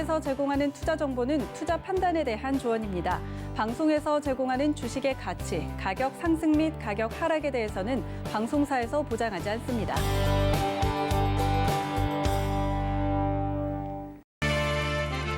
방송에서 제공하는 투자 정보는 투자 판단에 대한 조언입니다. 방송에서 제공하는 주식의 가치, 가격 상승 및 가격 하락에 대해서는 방송사에서 보장하지 않습니다.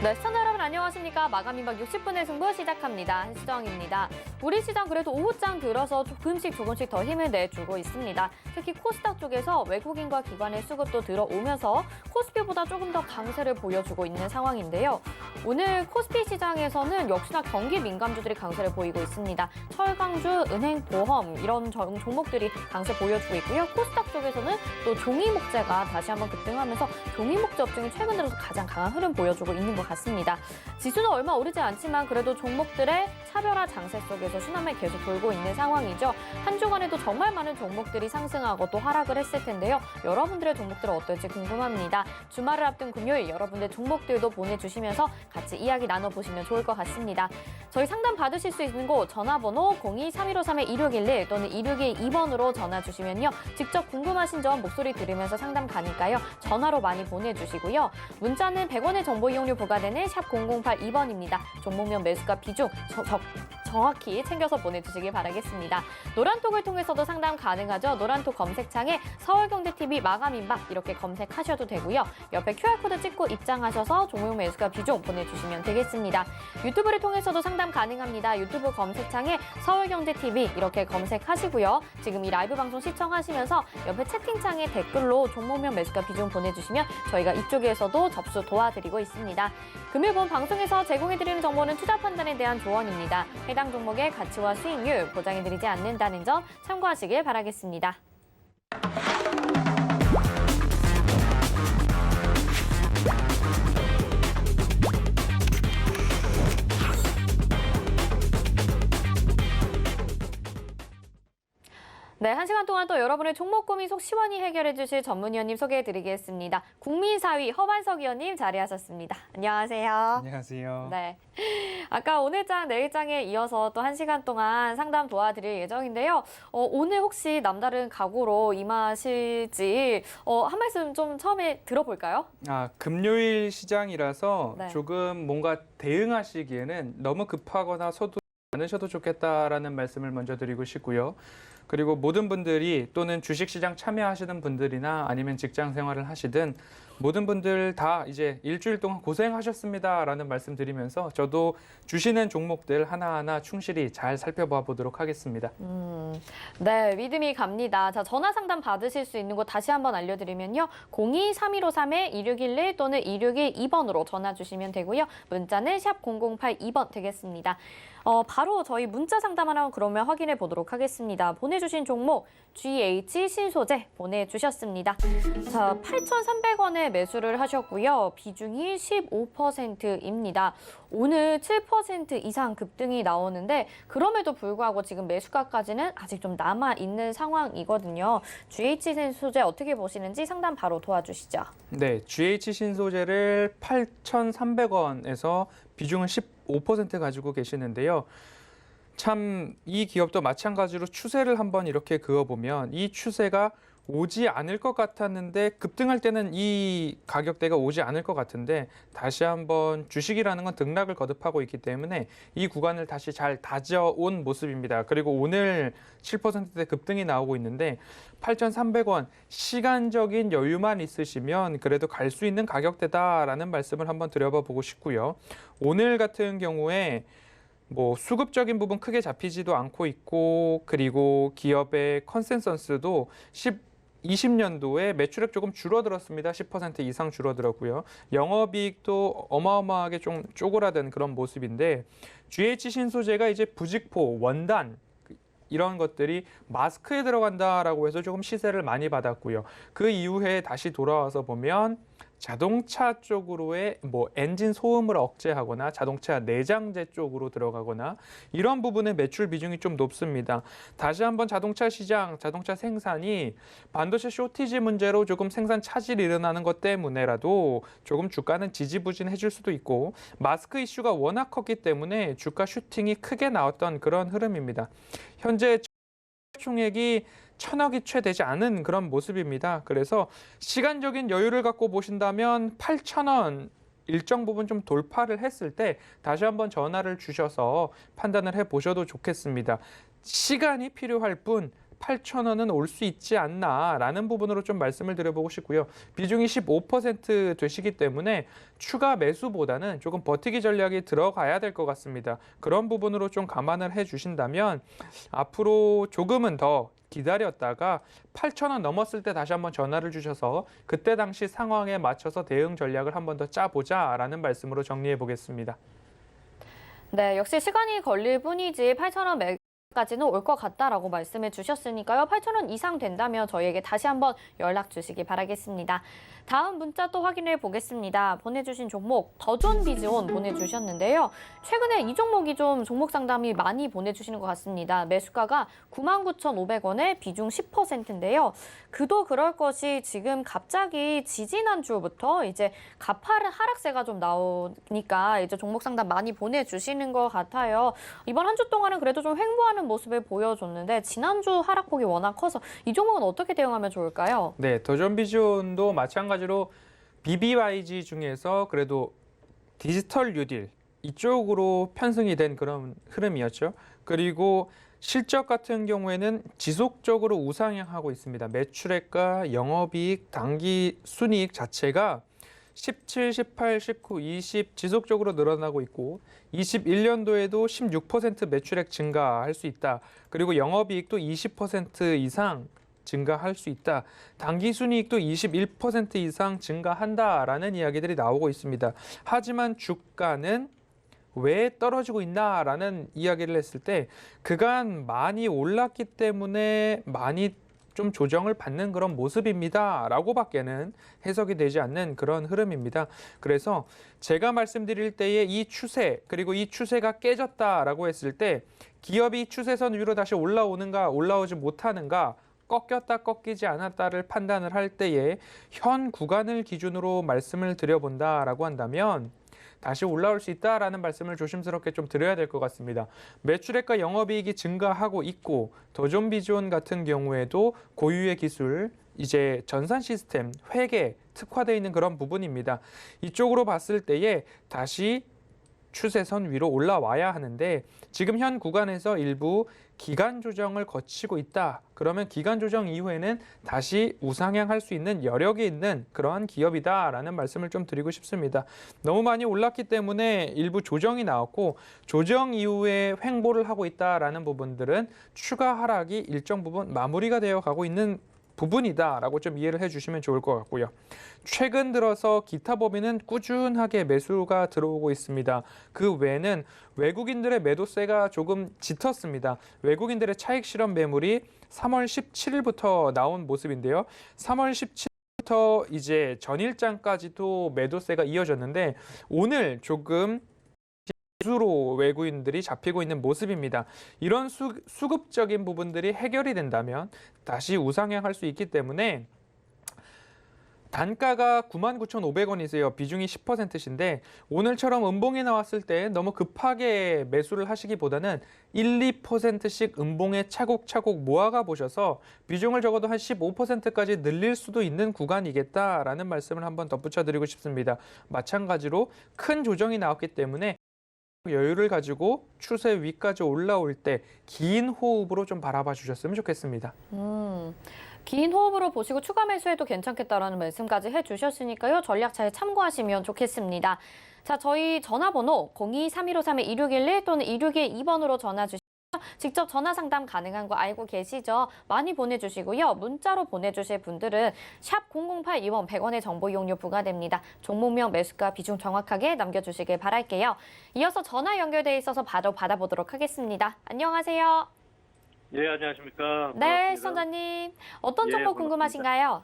네, 시청자 여러분 안녕하십니까. 마감 임박 60분의 승부 시작합니다. 한시정입니다. 우리 시장 그래도 오후장 들어서 조금씩 더 힘을 내주고 있습니다. 특히 코스닥 쪽에서 외국인과 기관의 수급도 들어오면서 코스피보다 조금 더 강세를 보여주고 있는 상황인데요. 오늘 코스피 시장에서는 역시나 경기 민감주들이 강세를 보이고 있습니다. 철강주, 은행, 보험 이런 종목들이 강세 보여주고 있고요. 코스닥 쪽에서는 또 종이목재가 다시 한번 급등하면서 종이목재 업종이 최근 들어서 가장 강한 흐름 보여주고 있는 것 같습니다. 지수는 얼마 오르지 않지만 그래도 종목들의 차별화 장세 속에서 순환매 계속 돌고 있는 상황이죠. 한 주간에도 정말 많은 종목들이 상승하고 또 하락을 했을 텐데요. 여러분들의 종목들은 어떨지 궁금합니다. 주말을 앞둔 금요일 여러분들 종목들도 보내주시면서 같이 이야기 나눠보시면 좋을 것 같습니다. 저희 상담 받으실 수 있는 곳 전화번호 02-3153-2611 또는 2612번으로 전화 주시면요. 직접 궁금하신 점 목소리 들으면서 상담 가니까요. 전화로 많이 보내주시고요. 문자는 100원의 정보 이용료 부과되는 샵 0082번입니다. 종목명 매수가 비중 정확히 챙겨서 보내주시길 바라겠습니다. 노란톡을 통해서도 상담 가능하죠. 노란톡 검색창에 서울경제TV 마감임박 이렇게 검색하셔도 되고요. 옆에 QR코드 찍고 입장하셔서 종목 매수가 비중 보내주시면 되겠습니다. 유튜브를 통해서도 상담 가능합니다. 유튜브 검색창에 서울경제TV 이렇게 검색하시고요. 지금 이 라이브 방송 시청하시면서 옆에 채팅창에 댓글로 종목명 매수가 비중 보내주시면 저희가 이쪽에서도 접수 도와드리고 있습니다. 금요일 방송에서 제공해드리는 정보는 투자 판단에 대한 조언입니다. 해당 종목의 가치와 수익률 보장해드리지 않는다는 점 참고하시길 바라겠습니다. 네, 1시간 동안 또 여러분의 종목 고민 속 시원히 해결해 주실 전문위원님 소개해 드리겠습니다. 국민사위 허반석 위원님 자리하셨습니다. 안녕하세요. 안녕하세요. 네. 아까 오늘장, 내일장에 이어서 또 1시간 동안 상담 도와드릴 예정인데요. 오늘 혹시 남다른 각오로 임하실지 한 말씀 좀 처음에 들어볼까요? 금요일 시장이라서 네. 조금 뭔가 대응하시기에는 너무 급하거나 서두르지 않으셔도 좋겠다라는 말씀을 먼저 드리고 싶고요. 그리고 모든 분들이 또는 주식시장 참여하시는 분들이나 아니면 직장 생활을 하시든 모든 분들 다 이제 일주일 동안 고생하셨습니다라는 말씀 드리면서 저도 주시는 종목들 하나하나 충실히 잘 살펴봐 보도록 하겠습니다. 네, 믿음이 갑니다. 자, 전화 상담 받으실 수 있는 곳 다시 한번 알려드리면요. 02-3153-2611 또는 2612번으로 전화 주시면 되고요. 문자는 샵 0082번 되겠습니다. 바로 저희 문자 상담 하나 그러면 확인해 보도록 하겠습니다. 보내주신 종목 GH 신소재 보내주셨습니다. 자, 8,300원에 매수를 하셨고요. 비중이 15%입니다. 오늘 7% 이상 급등이 나오는데 그럼에도 불구하고 지금 매수가까지는 아직 좀 남아있는 상황이거든요. GH 신소재 어떻게 보시는지 상담 바로 도와주시죠. 네, GH 신소재를 8,300원에서 비중은 15% 가지고 계시는데요. 참 이 기업도 마찬가지로 추세를 한번 이렇게 그어보면 이 추세가 오지 않을 것 같았는데 급등할 때는 이 가격대가 오지 않을 것 같은데 다시 한번 주식이라는 건 등락을 거듭하고 있기 때문에 이 구간을 다시 잘 다져온 모습입니다. 그리고 오늘 7%대 급등이 나오고 있는데 8,300원 시간적인 여유만 있으시면 그래도 갈 수 있는 가격대다라는 말씀을 한번 드려봐 보고 싶고요. 오늘 같은 경우에 수급적인 부분 크게 잡히지도 않고 있고 그리고 기업의 컨센서스도 20년도에 매출액 조금 줄어들었습니다. 10% 이상 줄어들었고요. 영업이익도 어마어마하게 좀 쪼그라든 그런 모습인데 GH 신소재가 이제 부직포, 원단 이런 것들이 마스크에 들어간다라고 해서 조금 시세를 많이 받았고요. 그 이후에 다시 돌아와서 보면 자동차 쪽으로의 엔진 소음을 억제하거나 자동차 내장재 쪽으로 들어가거나 이런 부분의 매출 비중이 좀 높습니다. 다시 한번 자동차 시장, 자동차 생산이 반도체 쇼티지 문제로 조금 생산 차질이 일어나는 것 때문에라도 조금 주가는 지지부진해질 수도 있고 마스크 이슈가 워낙 컸기 때문에 주가 슈팅이 크게 나왔던 그런 흐름입니다. 현재 총액이 1,000억이 채 되지 않은 그런 모습입니다. 그래서 시간적인 여유를 갖고 보신다면 8,000원 일정 부분 좀 돌파를 했을 때 다시 한번 전화를 주셔서 판단을 해보셔도 좋겠습니다. 시간이 필요할 뿐 8,000원은 올 수 있지 않나라는 부분으로 좀 말씀을 드려보고 싶고요. 비중이 15% 되시기 때문에 추가 매수보다는 조금 버티기 전략이 들어가야 될 것 같습니다. 그런 부분으로 좀 감안을 해주신다면 앞으로 조금은 더 기다렸다가 8,000원 넘었을 때 다시 한번 전화를 주셔서 그때 당시 상황에 맞춰서 대응 전략을 한번 더 짜보자라는 말씀으로 정리해 보겠습니다. 네, 역시 시간이 걸릴 뿐이지 8,000원 까지는 올 것 같다라고 말씀해 주셨으니까요. 8,000원 이상 된다면 저희에게 다시 한번 연락 주시기 바라겠습니다. 다음 문자 또 확인해 보겠습니다. 보내주신 종목 더존 비즈온 보내주셨는데요. 최근에 이 종목이 좀 종목 상담이 많이 보내주시는 것 같습니다. 매수가가 99,500원에 비중 10%인데요. 그도 그럴 것이 지금 갑자기 지지난주부터 이제 가파른 하락세가 좀 나오니까 이제 종목 상담 많이 보내주시는 것 같아요. 이번 한 주 동안은 그래도 좀 횡보하는 모습을 보여줬는데 지난주 하락폭이 워낙 커서 이 종목은 어떻게 대응하면 좋을까요? 네, 더존 비즈온도 마찬가지로 BBYG 중에서 그래도 디지털 뉴딜 이쪽으로 편승이 된 그런 흐름이었죠. 그리고 실적 같은 경우에는 지속적으로 우상향하고 있습니다. 매출액과 영업이익, 당기 순이익 자체가 17, 18, 19, 20 지속적으로 늘어나고 있고 21년도에도 16% 매출액 증가할 수 있다. 그리고 영업이익도 20% 이상 증가할 수 있다. 당기순이익도 21% 이상 증가한다라는 이야기들이 나오고 있습니다. 하지만 주가는 왜 떨어지고 있나라는 이야기를 했을 때 그간 많이 올랐기 때문에 많이 좀 조정을 받는 그런 모습입니다 라고 밖에는 해석이 되지 않는 그런 흐름입니다. 그래서 제가 말씀드릴 때에 이 추세 그리고 이 추세가 깨졌다라고 했을 때 기업이 추세선 위로 다시 올라오는가 올라오지 못하는가 꺾였다 꺾이지 않았다를 판단을 할 때에 현 구간을 기준으로 말씀을 드려본다라고 한다면 다시 올라올 수 있다라는 말씀을 조심스럽게 좀 드려야 될 것 같습니다. 매출액과 영업이익이 증가하고 있고 더존 비즈온 같은 경우에도 고유의 기술, 이제 전산 시스템, 회계, 특화되어 있는 그런 부분입니다. 이쪽으로 봤을 때에 다시 추세선 위로 올라와야 하는데 지금 현 구간에서 일부 기간 조정을 거치고 있다. 그러면 기간 조정 이후에는 다시 우상향할 수 있는 여력이 있는 그러한 기업이다라는 말씀을 좀 드리고 싶습니다. 너무 많이 올랐기 때문에 일부 조정이 나왔고 조정 이후에 횡보를 하고 있다라는 부분들은 추가 하락이 일정 부분 마무리가 되어 가고 있는 부분이다라고 좀 이해를 해주시면 좋을 것 같고요. 최근 들어서 기타 법인은 꾸준하게 매수가 들어오고 있습니다. 그 외에는 외국인들의 매도세가 조금 짙었습니다. 외국인들의 차익 실현 매물이 3월 17일부터 나온 모습인데요. 3월 17일부터 이제 전일장까지도 매도세가 이어졌는데 오늘 조금 수로 외국인들이 잡히고 있는 모습입니다. 이런 수급적인 부분들이 해결이 된다면 다시 우상향할 수 있기 때문에 단가가 99,500원이세요. 비중이 10%신데 오늘처럼 음봉이 나왔을 때 너무 급하게 매수를 하시기보다는 1, 2%씩 음봉에 차곡차곡 모아가 보셔서 비중을 적어도 한 15%까지 늘릴 수도 있는 구간이겠다라는 말씀을 한번 덧붙여 드리고 싶습니다. 마찬가지로 큰 조정이 나왔기 때문에 여유를 가지고 추세 위까지 올라올 때 긴 호흡으로 좀 바라봐 주셨으면 좋겠습니다. 긴 호흡으로 보시고 추가 매수해도 괜찮겠다라는 말씀까지 해주셨으니까요. 전략 잘 참고하시면 좋겠습니다. 자, 저희 전화번호 02-3153-2611 또는 2612번으로 전화 주시면 직접 전화 상담 가능한 거 알고 계시죠? 많이 보내주시고요. 문자로 보내주실 분들은 샵 0082번 100원의 정보 이용료 부과됩니다. 종목명 매수가 비중 정확하게 남겨주시길 바랄게요. 이어서 전화 연결돼 있어서 바로 받아보도록 하겠습니다. 안녕하세요. 예, 안녕하십니까. 네, 반갑습니다. 시청자님. 어떤 예, 정보 반갑습니다. 궁금하신가요?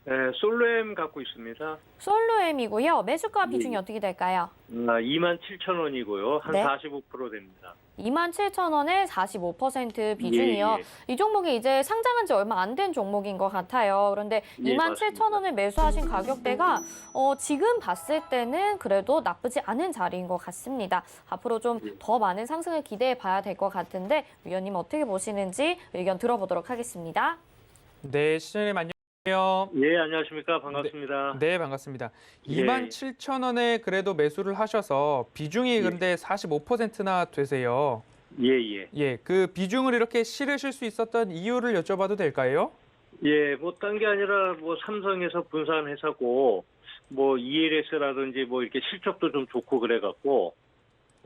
네, 솔로엠 갖고 있습니다. 솔로엠이고요. 매수가 비중이 예. 어떻게 될까요? 27,000원이고요. 한 네. 45% 됩니다. 27,000원에 45% 비중이요. 예, 이 종목이 이제 상장한 지 얼마 안 된 종목인 것 같아요. 그런데 예, 27,000원에 매수하신 가격대가 지금 봤을 때는 그래도 나쁘지 않은 자리인 것 같습니다. 앞으로 좀 더 많은 상승을 기대해 봐야 될 것 같은데 위원님 어떻게 보시는지 의견 들어보도록 하겠습니다. 네, 시청자님 안녕하세요. 예, 안녕하십니까. 반갑습니다. 네, 반갑습니다. 예. 27,000원에 그래도 매수를 하셔서 비중이 예. 근데 45%나 되세요. 예, 예. 예, 그 비중을 이렇게 실으실 수 있었던 이유를 여쭤봐도 될까요? 예, 뭐, 딴 게 아니라, 뭐, 삼성에서 분산 회사고, 뭐, ELS라든지, 뭐, 이렇게 실적도 좀 좋고 그래갖고,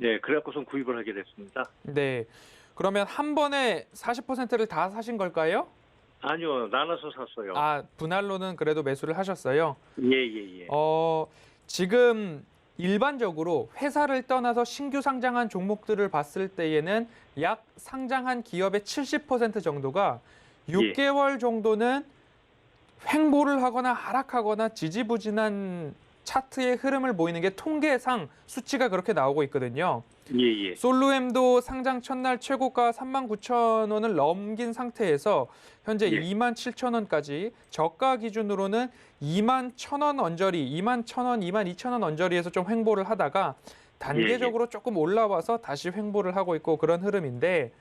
예, 그래갖고선 구입을 하게 됐습니다. 네. 그러면 한 번에 40%를 다 사신 걸까요? 아니요, 나눠서 샀어요. 아, 분할로는 그래도 매수를 하셨어요. 예, 예, 예. 지금 일반적으로 회사를 떠나서 신규 상장한 종목들을 봤을 때에는 약 상장한 기업의 70% 정도가 6개월 정도는 횡보를 하거나 하락하거나 지지부진한 차트의 흐름을 보이는 게 통계상 수치가 그렇게 나오고 있거든요. 예, 예. 솔루엠도 상장 첫날 최고가 39,000원을 넘긴 상태에서 현재 예. 27,000원까지 저가 기준으로는 21,000원 언저리, 21,000원, 22,000원 언저리에서 좀 횡보를 하다가 단계적으로 조금 올라와서 다시 횡보를 하고 있고 그런 흐름인데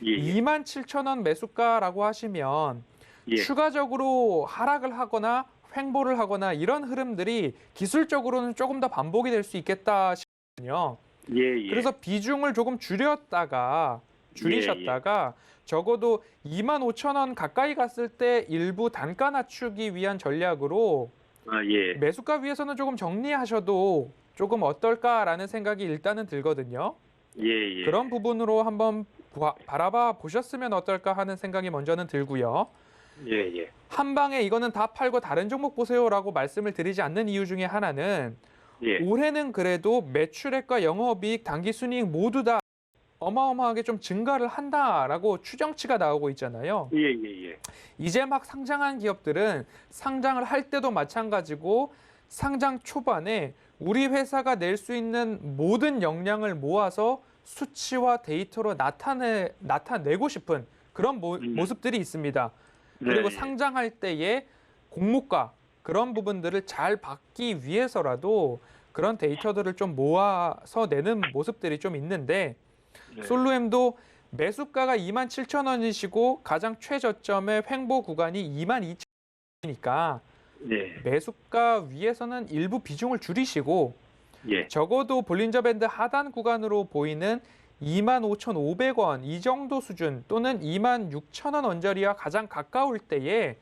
예, 예. 27,000원 매수가라고 하시면 예. 추가적으로 하락을 하거나 횡보를 하거나 이런 흐름들이 기술적으로는 조금 더 반복이 될 수 있겠다 싶거든요. 예, 예. 그래서 비중을 조금 줄이셨다가 적어도 25,000원 가까이 갔을 때 일부 단가 낮추기 위한 전략으로 아, 예. 매수가 위에서는 조금 정리하셔도 조금 어떨까라는 생각이 일단은 들거든요. 예, 예. 그런 부분으로 한번 바라봐 보셨으면 어떨까 하는 생각이 먼저는 들고요. 예, 예. 한 방에 이거는 다 팔고 다른 종목 보세요라고 말씀을 드리지 않는 이유 중에 하나는 예. 올해는 그래도 매출액과 영업이익, 당기순이익 모두 다 어마어마하게 좀 증가를 한다라고 추정치가 나오고 있잖아요. 예, 예, 예. 이제 막 상장한 기업들은 상장을 할 때도 마찬가지고 상장 초반에 우리 회사가 낼 수 있는 모든 역량을 모아서 수치와 데이터로 나타내고 싶은 그런 모습들이 있습니다. 그리고 네, 상장할 때의 공모가 그런 부분들을 잘 받기 위해서라도 그런 데이터들을 좀 모아서 내는 모습들이 좀 있는데 네. 솔루엠도 매수가가 27,000원이시고 가장 최저점의 횡보 구간이 22,000원이니까 예. 매수가 위에서는 일부 비중을 줄이시고 예. 적어도 볼린저 밴드 하단 구간으로 보이는 25,500원 이 정도 수준 또는 26,000원 언저리와 가장 가까울 때에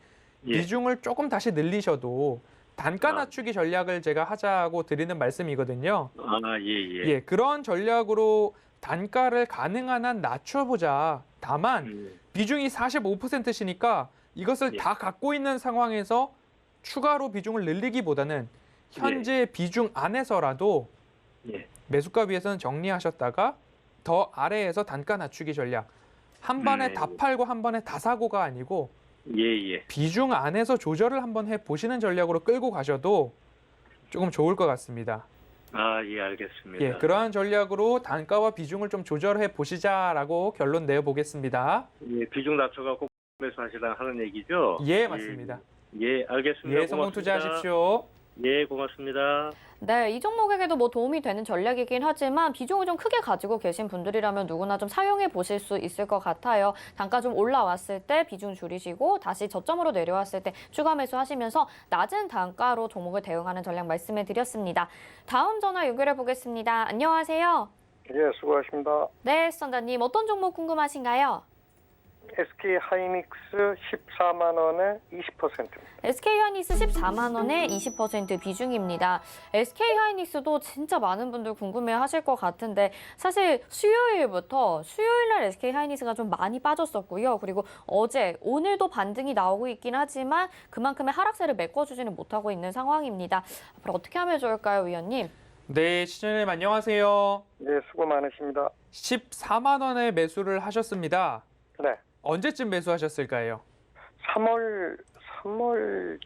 예. 비중을 조금 다시 늘리셔도 단가 아. 낮추기 전략을 제가 하자고 드리는 말씀이거든요. 아, 예, 예. 예, 그런 전략으로 단가를 가능한 한 낮춰보자. 다만 비중이 45%시니까 이것을 예. 다 갖고 있는 상황에서 추가로 비중을 늘리기보다는 현재 비중 안에서라도 예. 매수가 위에서는 정리하셨다가 더 아래에서 단가 낮추기 전략. 한 번에 다 팔고 한 번에 다 사고가 아니고 예, 예. 비중 안에서 조절을 한번 해보시는 전략으로 끌고 가셔도 조금 좋을 것 같습니다. 아, 예, 알겠습니다. 예, 그러한 전략으로 단가와 비중을 좀 조절해 보시자라고 결론 내보겠습니다. 예, 비중 낮춰갖고 매수하시라 하는 얘기죠? 예, 맞습니다. 예, 알겠습니다. 예, 성공 고맙습니다. 투자하십시오. 예, 고맙습니다. 네, 이 종목에게도 뭐 도움이 되는 전략이긴 하지만 비중을 좀 크게 가지고 계신 분들이라면 누구나 좀 사용해 보실 수 있을 것 같아요. 단가 좀 올라왔을 때 비중 줄이시고 다시 저점으로 내려왔을 때 추가 매수하시면서 낮은 단가로 종목을 대응하는 전략 말씀을 드렸습니다. 다음 전화 연결해 보겠습니다. 안녕하세요. 예, 수고하십니다. 네, 시청자님 어떤 종목 궁금하신가요? SK 하이닉스 14만 원에 20%입니다. SK 하이닉스 14만 원에 20% 비중입니다. SK 하이닉스도 진짜 많은 분들 궁금해하실 것 같은데 사실 수요일 날 SK 하이닉스가 좀 많이 빠졌었고요. 그리고 어제, 오늘도 반등이 나오고 있긴 하지만 그만큼의 하락세를 메꿔주지는 못하고 있는 상황입니다. 앞으로 어떻게 하면 좋을까요, 위원님? 네, 시청자님 안녕하세요. 예, 수고 많으십니다. 14만 원에 매수를 하셨습니다. 네. 언제쯤 매수하셨을까요? 3월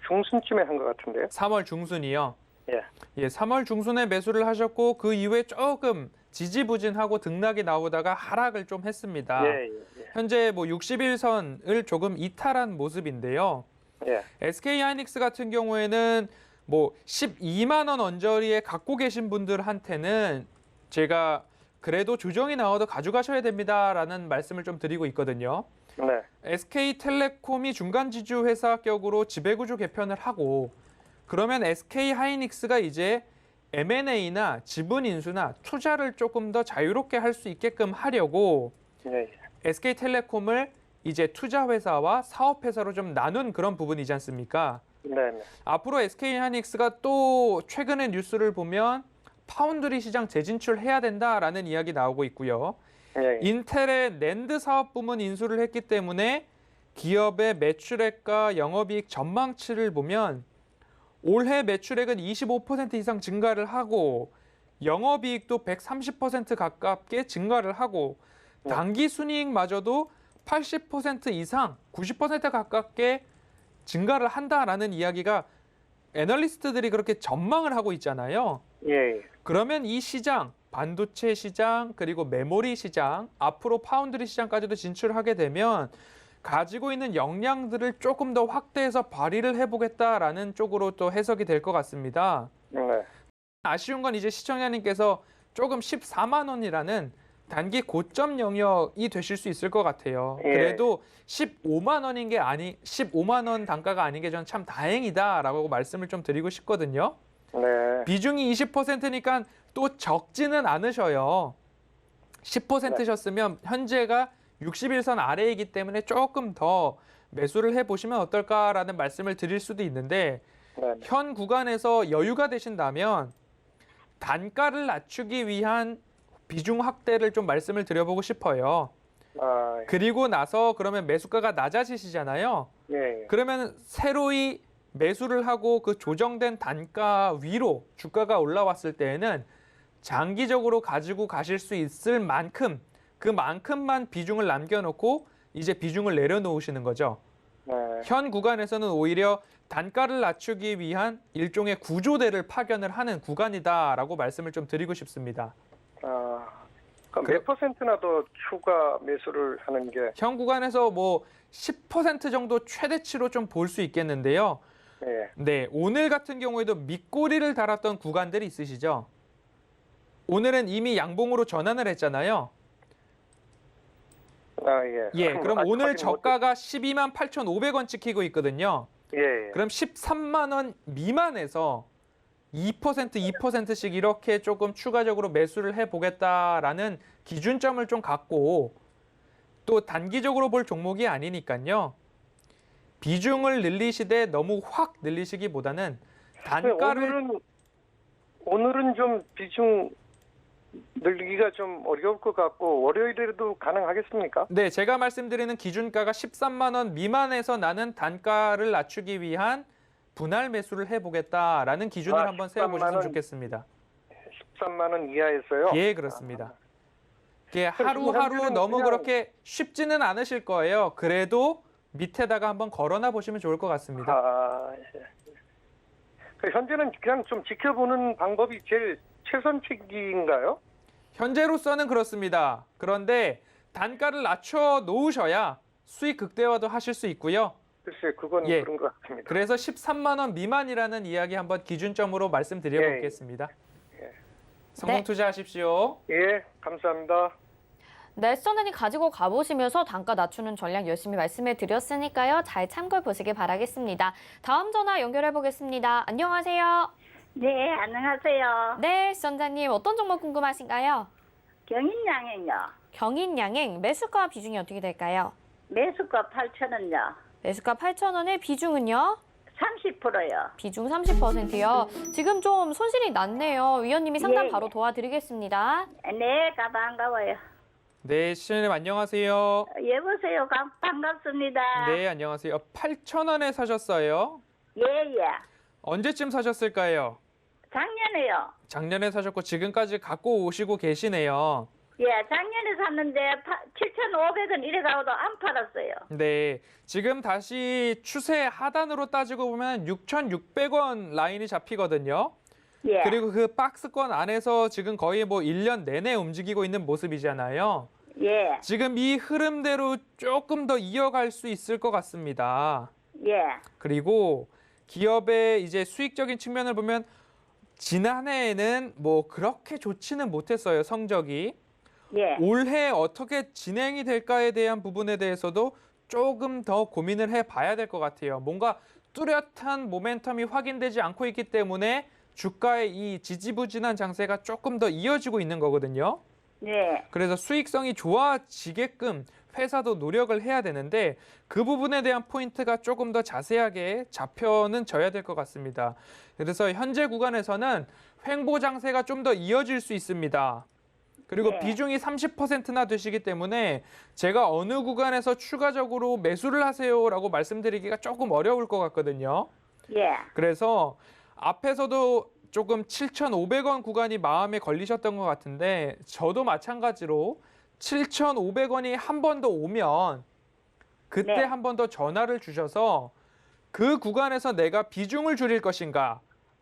중순쯤에 한 것 같은데요. 3월 중순이요. 예. 예, 3월 중순에 매수를 하셨고 그 이후에 조금 지지부진하고 등락이 나오다가 하락을 좀 했습니다. 예. 현재 뭐 61선을 조금 이탈한 모습인데요. 예. SK 하이닉스 같은 경우에는 뭐 12만 원 언저리에 갖고 계신 분들한테는 제가 그래도 조정이 나와도 가져가셔야 됩니다라는 말씀을 좀 드리고 있거든요. 네. SK텔레콤이 중간지주 회사격으로 지배구조 개편을 하고 그러면 SK하이닉스가 이제 M&A나 지분 인수나 투자를 조금 더 자유롭게 할 수 있게끔 하려고 예. SK텔레콤을 이제 투자회사와 사업회사로 좀 나눈 그런 부분이지 않습니까? 네네. 앞으로 SK하이닉스가 또 최근의 뉴스를 보면 파운드리 시장 재진출해야 된다라는 이야기 나오고 있고요. 예. 인텔의 낸드 사업 부문 인수를 했기 때문에 기업의 매출액과 영업이익 전망치를 보면 올해 매출액은 25% 이상 증가를 하고 영업이익도 130% 가깝게 증가를 하고 당기 순이익마저도 80% 이상, 90% 가깝게 증가를 한다라는 이야기가 애널리스트들이 그렇게 전망을 하고 있잖아요. 예. 그러면 이 시장, 반도체 시장, 그리고 메모리 시장, 앞으로 파운드리 시장까지도 진출하게 되면 가지고 있는 역량들을 조금 더 확대해서 발휘를 해보겠다라는 쪽으로 또 해석이 될 것 같습니다. 네. 아쉬운 건 이제 시청자님께서 조금 14만 원이라는 단기 고점 영역이 되실 수 있을 것 같아요. 예. 그래도 15만 원인 게 15만 원 단가가 아닌 게 저는 참 다행이다라고 말씀을 좀 드리고 싶거든요. 네. 비중이 20%니까 또 적지는 않으셔요. 10%셨으면 현재가 61선 아래이기 때문에 조금 더 매수를 해보시면 어떨까라는 말씀을 드릴 수도 있는데 네. 현 구간에서 여유가 되신다면 단가를 낮추기 위한 비중 확대를 좀 말씀을 드려보고 싶어요. 아, 그리고 나서 그러면 매수가가 낮아지시잖아요. 예. 그러면 새로이 매수를 하고 그 조정된 단가 위로 주가가 올라왔을 때에는 장기적으로 가지고 가실 수 있을 만큼 그만큼만 비중을 남겨놓고 이제 비중을 내려놓으시는 거죠. 네. 현 구간에서는 오히려 단가를 낮추기 위한 일종의 구조대를 파견을 하는 구간이다라고 말씀을 좀 드리고 싶습니다. 아, 그럼 몇 퍼센트나 더 추가 매수를 하는 게? 현 구간에서 뭐 10% 정도 최대치로 좀 볼 수 있겠는데요. 예. 네, 오늘 같은 경우에도 밑꼬리를 달았던 구간들이 있으시죠? 오늘은 이미 양봉으로 전환을 했잖아요. 아, 예. 예, 그럼 아직 오늘 확인 못 저가가 12만 8,500원 찍히고 있거든요. 예. 예. 그럼 13만 원 미만에서 2%씩 이렇게 조금 추가적으로 매수를 해보겠다라는 기준점을 좀 갖고 또 단기적으로 볼 종목이 아니니까요. 비중을 늘리시되 너무 확 늘리시기보다는 단가를 오늘은 좀 비중 늘리기가 좀 어려울 것 같고 월요일에도 가능하겠습니까? 네, 제가 말씀드리는 기준가가 13만 원 미만에서 나는 단가를 낮추기 위한 분할 매수를 해보겠다라는 기준을 한번 13만 세워보셨으면 원. 좋겠습니다. 13만 원 이하에서요? 예, 그렇습니다. 이게 그럼 하루하루 현재는 너무 그냥- 그렇게 쉽지는 않으실 거예요. 그래도 밑에다가 한번 걸어놔 보시면 좋을 것 같습니다. 아, 예. 그 현재는 그냥 좀 지켜보는 방법이 제일 최선책인가요? 현재로서는 그렇습니다. 그런데 단가를 낮춰 놓으셔야 수익 극대화도 하실 수 있고요. 글쎄, 그건 예. 그런 것 같습니다. 그래서 13만 원 미만이라는 이야기 한번 기준점으로 말씀드려 예. 보겠습니다. 예. 성공 네. 투자하십시오. 예, 감사합니다. 네, 시청자님 가지고 가보시면서 단가 낮추는 전략 열심히 말씀해 드렸으니까요. 잘 참고해 보시길 바라겠습니다. 다음 전화 연결해 보겠습니다. 안녕하세요. 네, 안녕하세요. 네, 시청자님 어떤 종목 궁금하신가요? 경인양행요. 경인양행 매수가 비중이 어떻게 될까요? 매수가 8,000원요. 매수가 8,000원에 비중은요? 30%요. 비중 30%요. 지금 좀 손실이 났네요. 위원님이 상담 예, 바로 예. 도와드리겠습니다. 네, 반가워요. 네, 시청자님 안녕하세요. 여보세요, 반갑습니다. 네, 안녕하세요. 8,000원에 사셨어요. 예, 예. 언제쯤 사셨을까요? 작년에요. 작년에 사셨고 지금까지 갖고 오시고 계시네요. 예, 작년에 샀는데 7,500원 이래가고도 안 팔았어요. 네, 지금 다시 추세 하단으로 따지고 보면 6,600원 라인이 잡히거든요. 예. 그리고 그 박스권 안에서 지금 거의 뭐 1년 내내 움직이고 있는 모습이잖아요. 예, 지금 이 흐름대로 조금 더 이어갈 수 있을 것 같습니다. 예. 그리고 기업의 이제 수익적인 측면을 보면 지난해에는 뭐 그렇게 좋지는 못했어요, 성적이. 예. 올해 어떻게 진행이 될까에 대한 부분에 대해서도 조금 더 고민을 해봐야 될 것 같아요. 뭔가 뚜렷한 모멘텀이 확인되지 않고 있기 때문에 주가의 이 지지부진한 장세가 조금 더 이어지고 있는 거거든요. 네. 그래서 수익성이 좋아지게끔 회사도 노력을 해야 되는데 그 부분에 대한 포인트가 조금 더 자세하게 잡혀는 져야 될 것 같습니다. 그래서 현재 구간에서는 횡보 장세가 좀 더 이어질 수 있습니다. 그리고 네. 비중이 30%나 되시기 때문에 제가 어느 구간에서 추가적으로 매수를 하세요라고 말씀드리기가 조금 어려울 것 같거든요. 예. 그래서 앞에서도 조금 7,500원 구간이 마음에 걸리셨던 것 같은데 저도 마찬가지로 7,500원이 한 번 더 오면 그때 네. 한 번 더 전화를 주셔서 그 구간에서 내가 비중을 줄일 것인가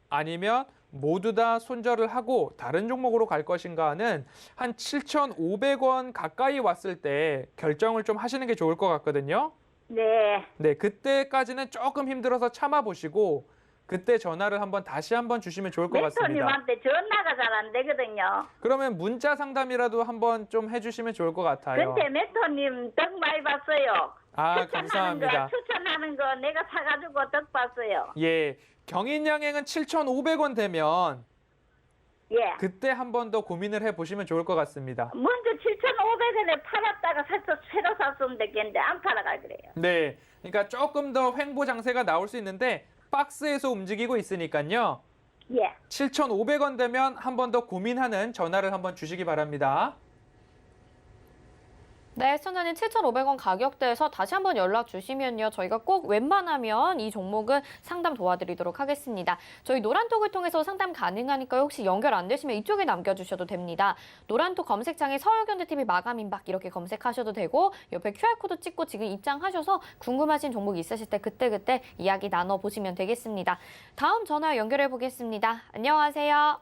아니면 모두 다 손절을 하고 다른 종목으로 갈 것인가는 한 7,500원 가까이 왔을 때 결정을 좀 하시는 게 좋을 것 같거든요. 네. 네, 그때까지는 조금 힘들어서 참아보시고 그때 전화를 다시 한번 주시면 좋을 것 같습니다. 멘토님한테 전화가 잘 안 되거든요. 그러면 문자 상담이라도 한번 좀 해주시면 좋을 것 같아요. 근데 멘토님 덕 많이 봤어요. 아, 추천하는 감사합니다. 거, 추천하는 거 내가 사가지고 덕 봤어요. 예, 경인양행은 7,500원 되면 예. 그때 한 번 더 고민을 해보시면 좋을 것 같습니다. 먼저 7,500원에 팔았다가 새로 샀으면 되겠는데 안 팔아가 그래요. 네, 그러니까 조금 더 횡보 장세가 나올 수 있는데 박스에서 움직이고 있으니까요. 예. 7,500원 되면 한 번 더 고민하는 전화를 한번 주시기 바랍니다. 네, 시청자님 7,500원 가격대에서 다시 한번 연락 주시면요. 저희가 꼭 웬만하면 이 종목은 상담 도와드리도록 하겠습니다. 저희 노란톡을 통해서 상담 가능하니까요. 혹시 연결 안 되시면 이쪽에 남겨주셔도 됩니다. 노란톡 검색창에 서울경제TV 마감임박 이렇게 검색하셔도 되고 옆에 QR코드 찍고 지금 입장하셔서 궁금하신 종목 있으실 때 그때그때 이야기 나눠보시면 되겠습니다. 다음 전화 연결해 보겠습니다. 안녕하세요.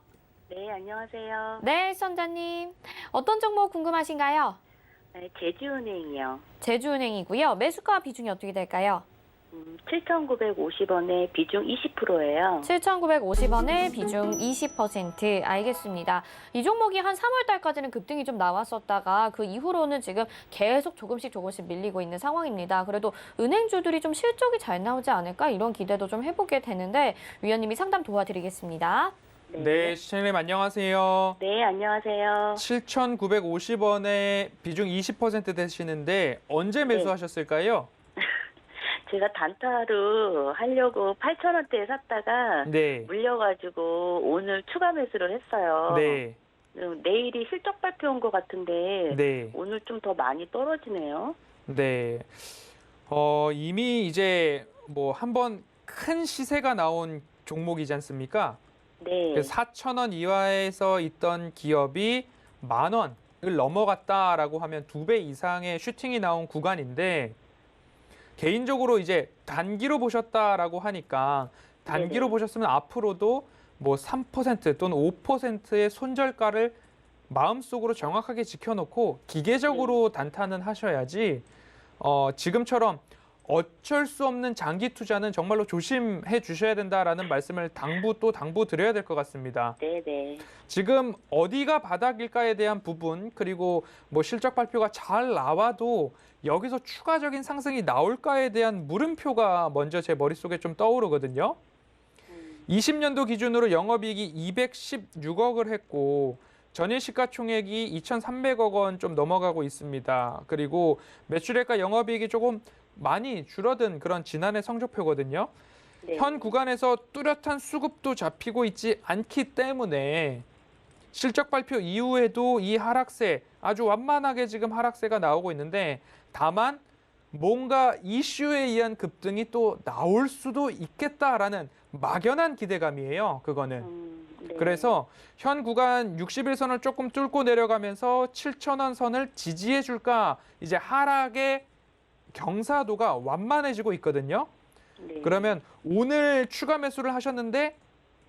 네, 안녕하세요. 네, 시청자님. 어떤 종목 궁금하신가요? 네, 제주은행이요. 제주은행이고요. 매수가 비중이 어떻게 될까요? 7,950원에 비중 20%예요. 7,950원에 비중 20%. 알겠습니다. 이 종목이 한 3월 달까지는 급등이 좀 나왔었다가 그 이후로는 지금 계속 조금씩 밀리고 있는 상황입니다. 그래도 은행주들이 좀 실적이 잘 나오지 않을까 이런 기대도 좀 해보게 되는데 위원님이 상담 도와드리겠습니다. 네, 시청자님 안녕하세요. 네, 안녕하세요. 7,950원에 비중 20% 되시는데 언제 매수하셨을까요? 제가 단타로 하려고 8,000원대에 샀다가 네. 물려가지고 오늘 추가 매수를 했어요. 네. 내일이 실적 발표 온 것 같은데 네. 오늘 좀 더 많이 떨어지네요. 네. 이미 이제 뭐 한번 큰 시세가 나온 종목이지 않습니까? 네. 4,000원 이하에서 있던 기업이 10,000원을 넘어갔다라고 하면 2배 이상의 슈팅이 나온 구간인데 개인적으로 이제 단기로 보셨다라고 하니까 단기로 네네. 보셨으면 앞으로도 뭐 3% 또는 5%의 손절가를 마음속으로 정확하게 지켜놓고 기계적으로 단타는 하셔야지 지금처럼 어쩔 수 없는 장기 투자는 정말로 조심해 주셔야 된다라는 말씀을 당부 드려야 될 것 같습니다. 네네. 지금 어디가 바닥일까에 대한 부분 그리고 뭐 실적 발표가 잘 나와도 여기서 추가적인 상승이 나올까에 대한 물음표가 먼저 제 머릿속에 좀 떠오르거든요. 20년도 기준으로 영업이익이 216억을 했고 전일 시가총액이 2,300억 원 좀 넘어가고 있습니다. 그리고 매출액과 영업이익이 조금 많이 줄어든 그런 지난해 성적표거든요. 네. 현 구간에서 뚜렷한 수급도 잡히고 있지 않기 때문에 실적 발표 이후에도 이 하락세 아주 완만하게 지금 하락세가 나오고 있는데 다만 뭔가 이슈에 의한 급등이 또 나올 수도 있겠다라는 막연한 기대감이에요. 그거는. 네. 그래서 현 구간 60일선을 조금 뚫고 내려가면서 7,000원 선을 지지해 줄까 이제 하락의 경사도가 완만해지고 있거든요. 네. 그러면 오늘 추가 매수를 하셨는데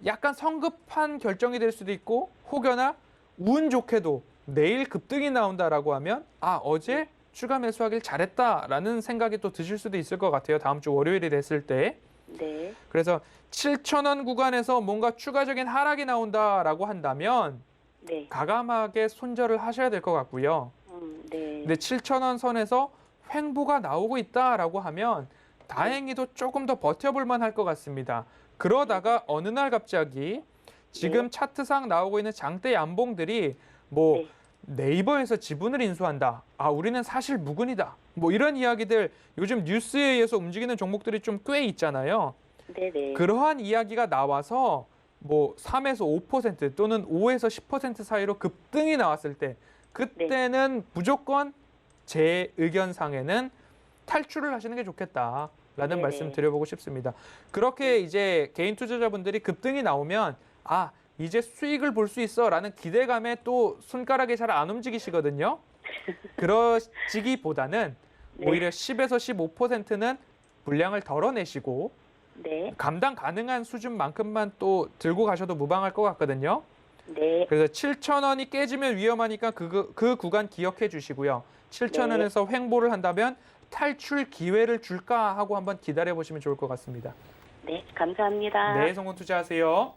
약간 성급한 결정이 될 수도 있고 혹여나 운 좋게도 내일 급등이 나온다라고 하면 어제 추가 매수하길 잘했다라는 생각이 또 드실 수도 있을 것 같아요. 다음 주 월요일이 됐을 때. 네. 그래서 7,000원 구간에서 뭔가 추가적인 하락이 나온다라고 한다면 네. 과감하게 손절을 하셔야 될 것 같고요. 네. 근데 7,000원 선에서 횡보가 나오고 있다라고 하면 다행히도 조금 더 버텨볼 만할 것 같습니다. 그러다가 어느 날 갑자기 지금 차트상 나오고 있는 장대 양봉들이 뭐 네. 네이버에서 지분을 인수한다. 아, 우리는 사실 무근이다. 뭐 이런 이야기들 요즘 뉴스에 의해서 움직이는 종목들이 좀 꽤 있잖아요. 네네. 그러한 이야기가 나와서 뭐 3에서 5% 또는 5에서 10% 사이로 급등이 나왔을 때 그때는 무조건 제 의견상에는 탈출을 하시는 게 좋겠다라는 네네. 말씀 드려보고 싶습니다. 그렇게 이제 개인 투자자분들이 급등이 나오면 아, 이제 수익을 볼 수 있어라는 기대감에 또 손가락이 잘 안 움직이시거든요. 그러시기보다는 네. 오히려 10에서 15%는 분량을 덜어내시고 네. 감당 가능한 수준만큼만 또 들고 가셔도 무방할 것 같거든요. 네. 그래서 7,000원이 깨지면 위험하니까 그 구간 기억해 주시고요. 7,000원에서 횡보를 한다면 탈출 기회를 줄까 하고 한번 기다려 보시면 좋을 것 같습니다. 네. 감사합니다. 네, 성공 투자하세요.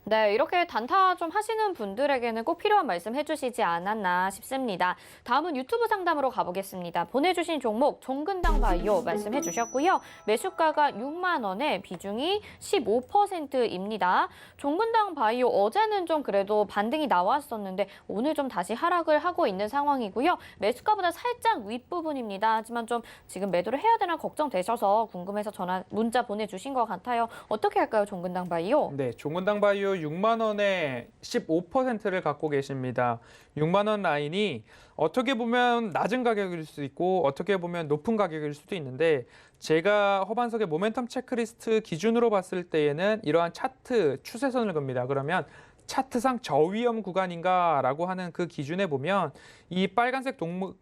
네, 이렇게 단타 좀 하시는 분들에게는 꼭 필요한 말씀 해주시지 않았나 싶습니다. 다음은 유튜브 상담으로 가보겠습니다. 보내주신 종목 종근당 바이오 말씀해 주셨고요. 매수가가 6만 원에 비중이 15%입니다. 종근당 바이오 어제는 좀 그래도 반등이 나왔었는데 오늘 좀 다시 하락을 하고 있는 상황이고요. 매수가보다 살짝 윗부분입니다. 하지만 좀 지금 매도를 해야 되나 걱정되셔서 궁금해서 문자 보내주신 것 같아요. 어떻게 할까요, 종근당 바이오? 네, 종근당 바이오 6만 원에 15%를 갖고 계십니다. 6만 원 라인이 어떻게 보면 낮은 가격일 수도 있고 어떻게 보면 높은 가격일 수도 있는데 제가 허반석의 모멘텀 체크리스트 기준으로 봤을 때에는 이러한 차트 추세선을 겁니다. 그러면 차트상 저위험 구간인가라고 하는 그 기준에 보면 이 빨간색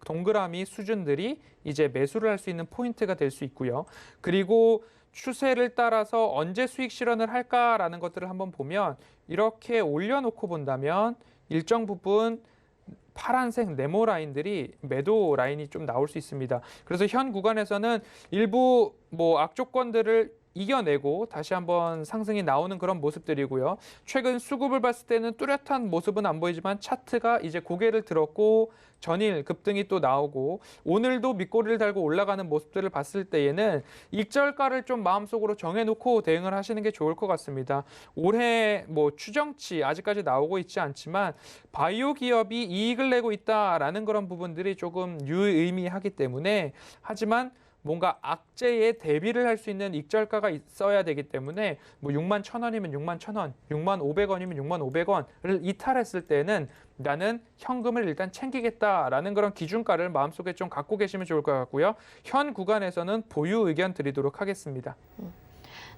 동그라미 수준들이 이제 매수를 할 수 있는 포인트가 될 수 있고요. 그리고 추세를 따라서 언제 수익 실현을 할까라는 것들을 한번 보면 이렇게 올려놓고 본다면 일정 부분 파란색 네모 라인들이 매도 라인이 좀 나올 수 있습니다. 그래서 현 구간에서는 일부 뭐 악조건들을 이겨내고 다시 한번 상승이 나오는 그런 모습들이고요. 최근 수급을 봤을 때는 뚜렷한 모습은 안 보이지만 차트가 이제 고개를 들었고 전일 급등이 또 나오고 오늘도 밑꼬리를 달고 올라가는 모습들을 봤을 때에는 익절가를 좀 마음속으로 정해놓고 대응을 하시는 게 좋을 것 같습니다. 올해 뭐 추정치 아직까지 나오고 있지 않지만 바이오 기업이 이익을 내고 있다라는 그런 부분들이 조금 유의미하기 때문에 하지만 뭔가 악재에 대비를 할 수 있는 익절가가 있어야 되기 때문에 뭐 6만 1,000원이면 6만 1,000원, 6만 500원이면 6만 500원을 이탈했을 때는 나는 현금을 일단 챙기겠다라는 그런 기준가를 마음속에 좀 갖고 계시면 좋을 것 같고요. 현 구간에서는 보유 의견 드리도록 하겠습니다.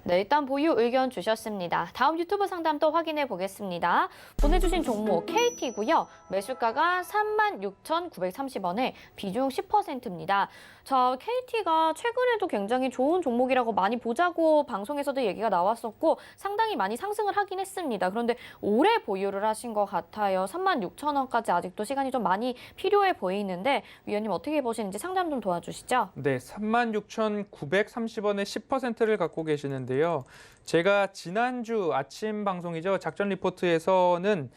네, 일단 보유 의견 주셨습니다. 다음 유튜브 상담 또 확인해 보겠습니다. 보내주신 종목 KT고요. 매수가가 36,930원에 비중 10%입니다. 자, KT가 최근에도 굉장히 좋은 종목이라고 많이 보자고 방송에서도 얘기가 나왔었고 상당히 많이 상승을 하긴 했습니다. 그런데 오래 보유를 하신 것 같아요. 36,000원까지 아직도 시간이 좀 많이 필요해 보이는데 위원님 어떻게 보시는지 상담 좀 도와주시죠. 네, 36,930원에 10%를 갖고 계시는데요. 제가 지난주 아침 방송이죠. 작전 리포트에서는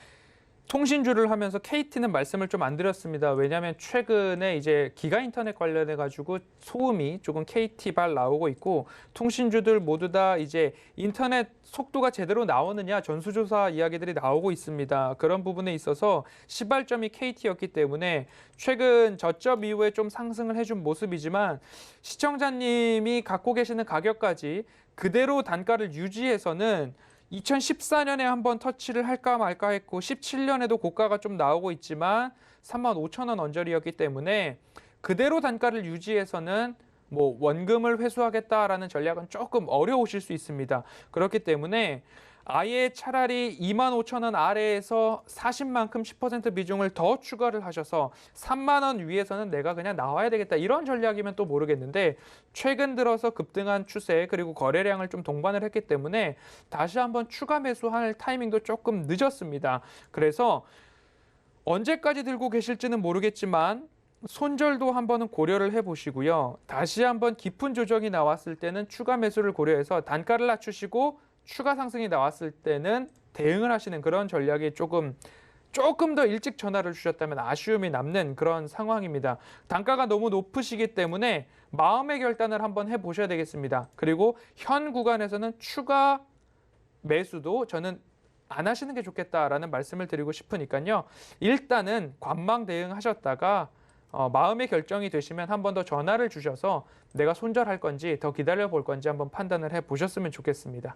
통신주를 하면서 KT는 말씀을 좀 안 드렸습니다. 왜냐하면 최근에 이제 기가 인터넷 관련해 가지고 소음이 조금 KT발 나오고 있고 통신주들 모두 다 이제 인터넷 속도가 제대로 나오느냐 전수조사 이야기들이 나오고 있습니다. 그런 부분에 있어서 시발점이 KT였기 때문에 최근 저점 이후에 좀 상승을 해준 모습이지만 시청자님이 갖고 계시는 가격까지 그대로 단가를 유지해서는 2014년에 한번 터치를 할까 말까 했고 17년에도 고가가 좀 나오고 있지만 35,000원 언저리였기 때문에 그대로 단가를 유지해서는 뭐 원금을 회수하겠다라는 전략은 조금 어려우실 수 있습니다. 그렇기 때문에 아예 차라리 25,000원 아래에서 40만큼 10% 비중을 더 추가를 하셔서 3만 원 위에서는 내가 그냥 나와야 되겠다 이런 전략이면 또 모르겠는데 최근 들어서 급등한 추세 그리고 거래량을 좀 동반을 했기 때문에 다시 한번 추가 매수할 타이밍도 조금 늦었습니다. 그래서 언제까지 들고 계실지는 모르겠지만 손절도 한번은 고려를 해보시고요. 다시 한번 깊은 조정이 나왔을 때는 추가 매수를 고려해서 단가를 낮추시고 추가 상승이 나왔을 때는 대응을 하시는 그런 전략이 조금 조금 더 일찍 전화를 주셨다면 아쉬움이 남는 그런 상황입니다. 단가가 너무 높으시기 때문에 마음의 결단을 한번 해보셔야 되겠습니다. 그리고 현 구간에서는 추가 매수도 저는 안 하시는 게 좋겠다라는 말씀을 드리고 싶으니까요. 일단은 관망 대응하셨다가 마음의 결정이 되시면 한 번 더 전화를 주셔서 내가 손절할 건지 더 기다려 볼 건지 한번 판단을 해보셨으면 좋겠습니다.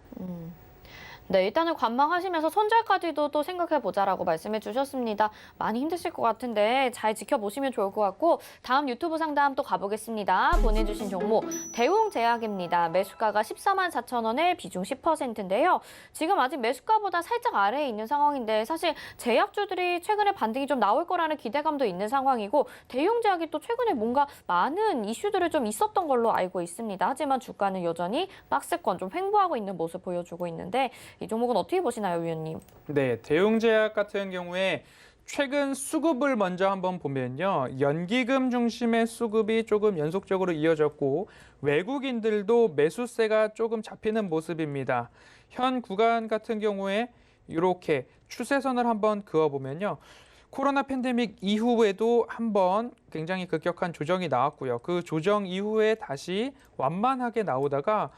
네, 일단은 관망하시면서 손절까지도 또 생각해보자라고 말씀해 주셨습니다. 많이 힘드실 것 같은데 잘 지켜보시면 좋을 것 같고 다음 유튜브 상담 또 가보겠습니다. 보내주신 종목 대웅제약입니다. 매수가가 14만 4천 원에 비중 10%인데요. 지금 아직 매수가보다 살짝 아래에 있는 상황인데 사실 제약주들이 최근에 반등이 좀 나올 거라는 기대감도 있는 상황이고 대웅제약이 또 최근에 뭔가 많은 이슈들을 좀 있었던 걸로 알고 있습니다. 하지만 주가는 여전히 박스권 좀 횡보하고 있는 모습 보여주고 있는데 이 종목은 어떻게 보시나요, 위원님? 네, 대웅제약 같은 경우에 최근 수급을 먼저 한번 보면요. 연기금 중심의 수급이 조금 연속적으로 이어졌고 외국인들도 매수세가 조금 잡히는 모습입니다. 현 구간 같은 경우에 이렇게 추세선을 한번 그어보면요. 코로나 팬데믹 이후에도 한번 굉장히 급격한 조정이 나왔고요. 그 조정 이후에 다시 완만하게 나오다가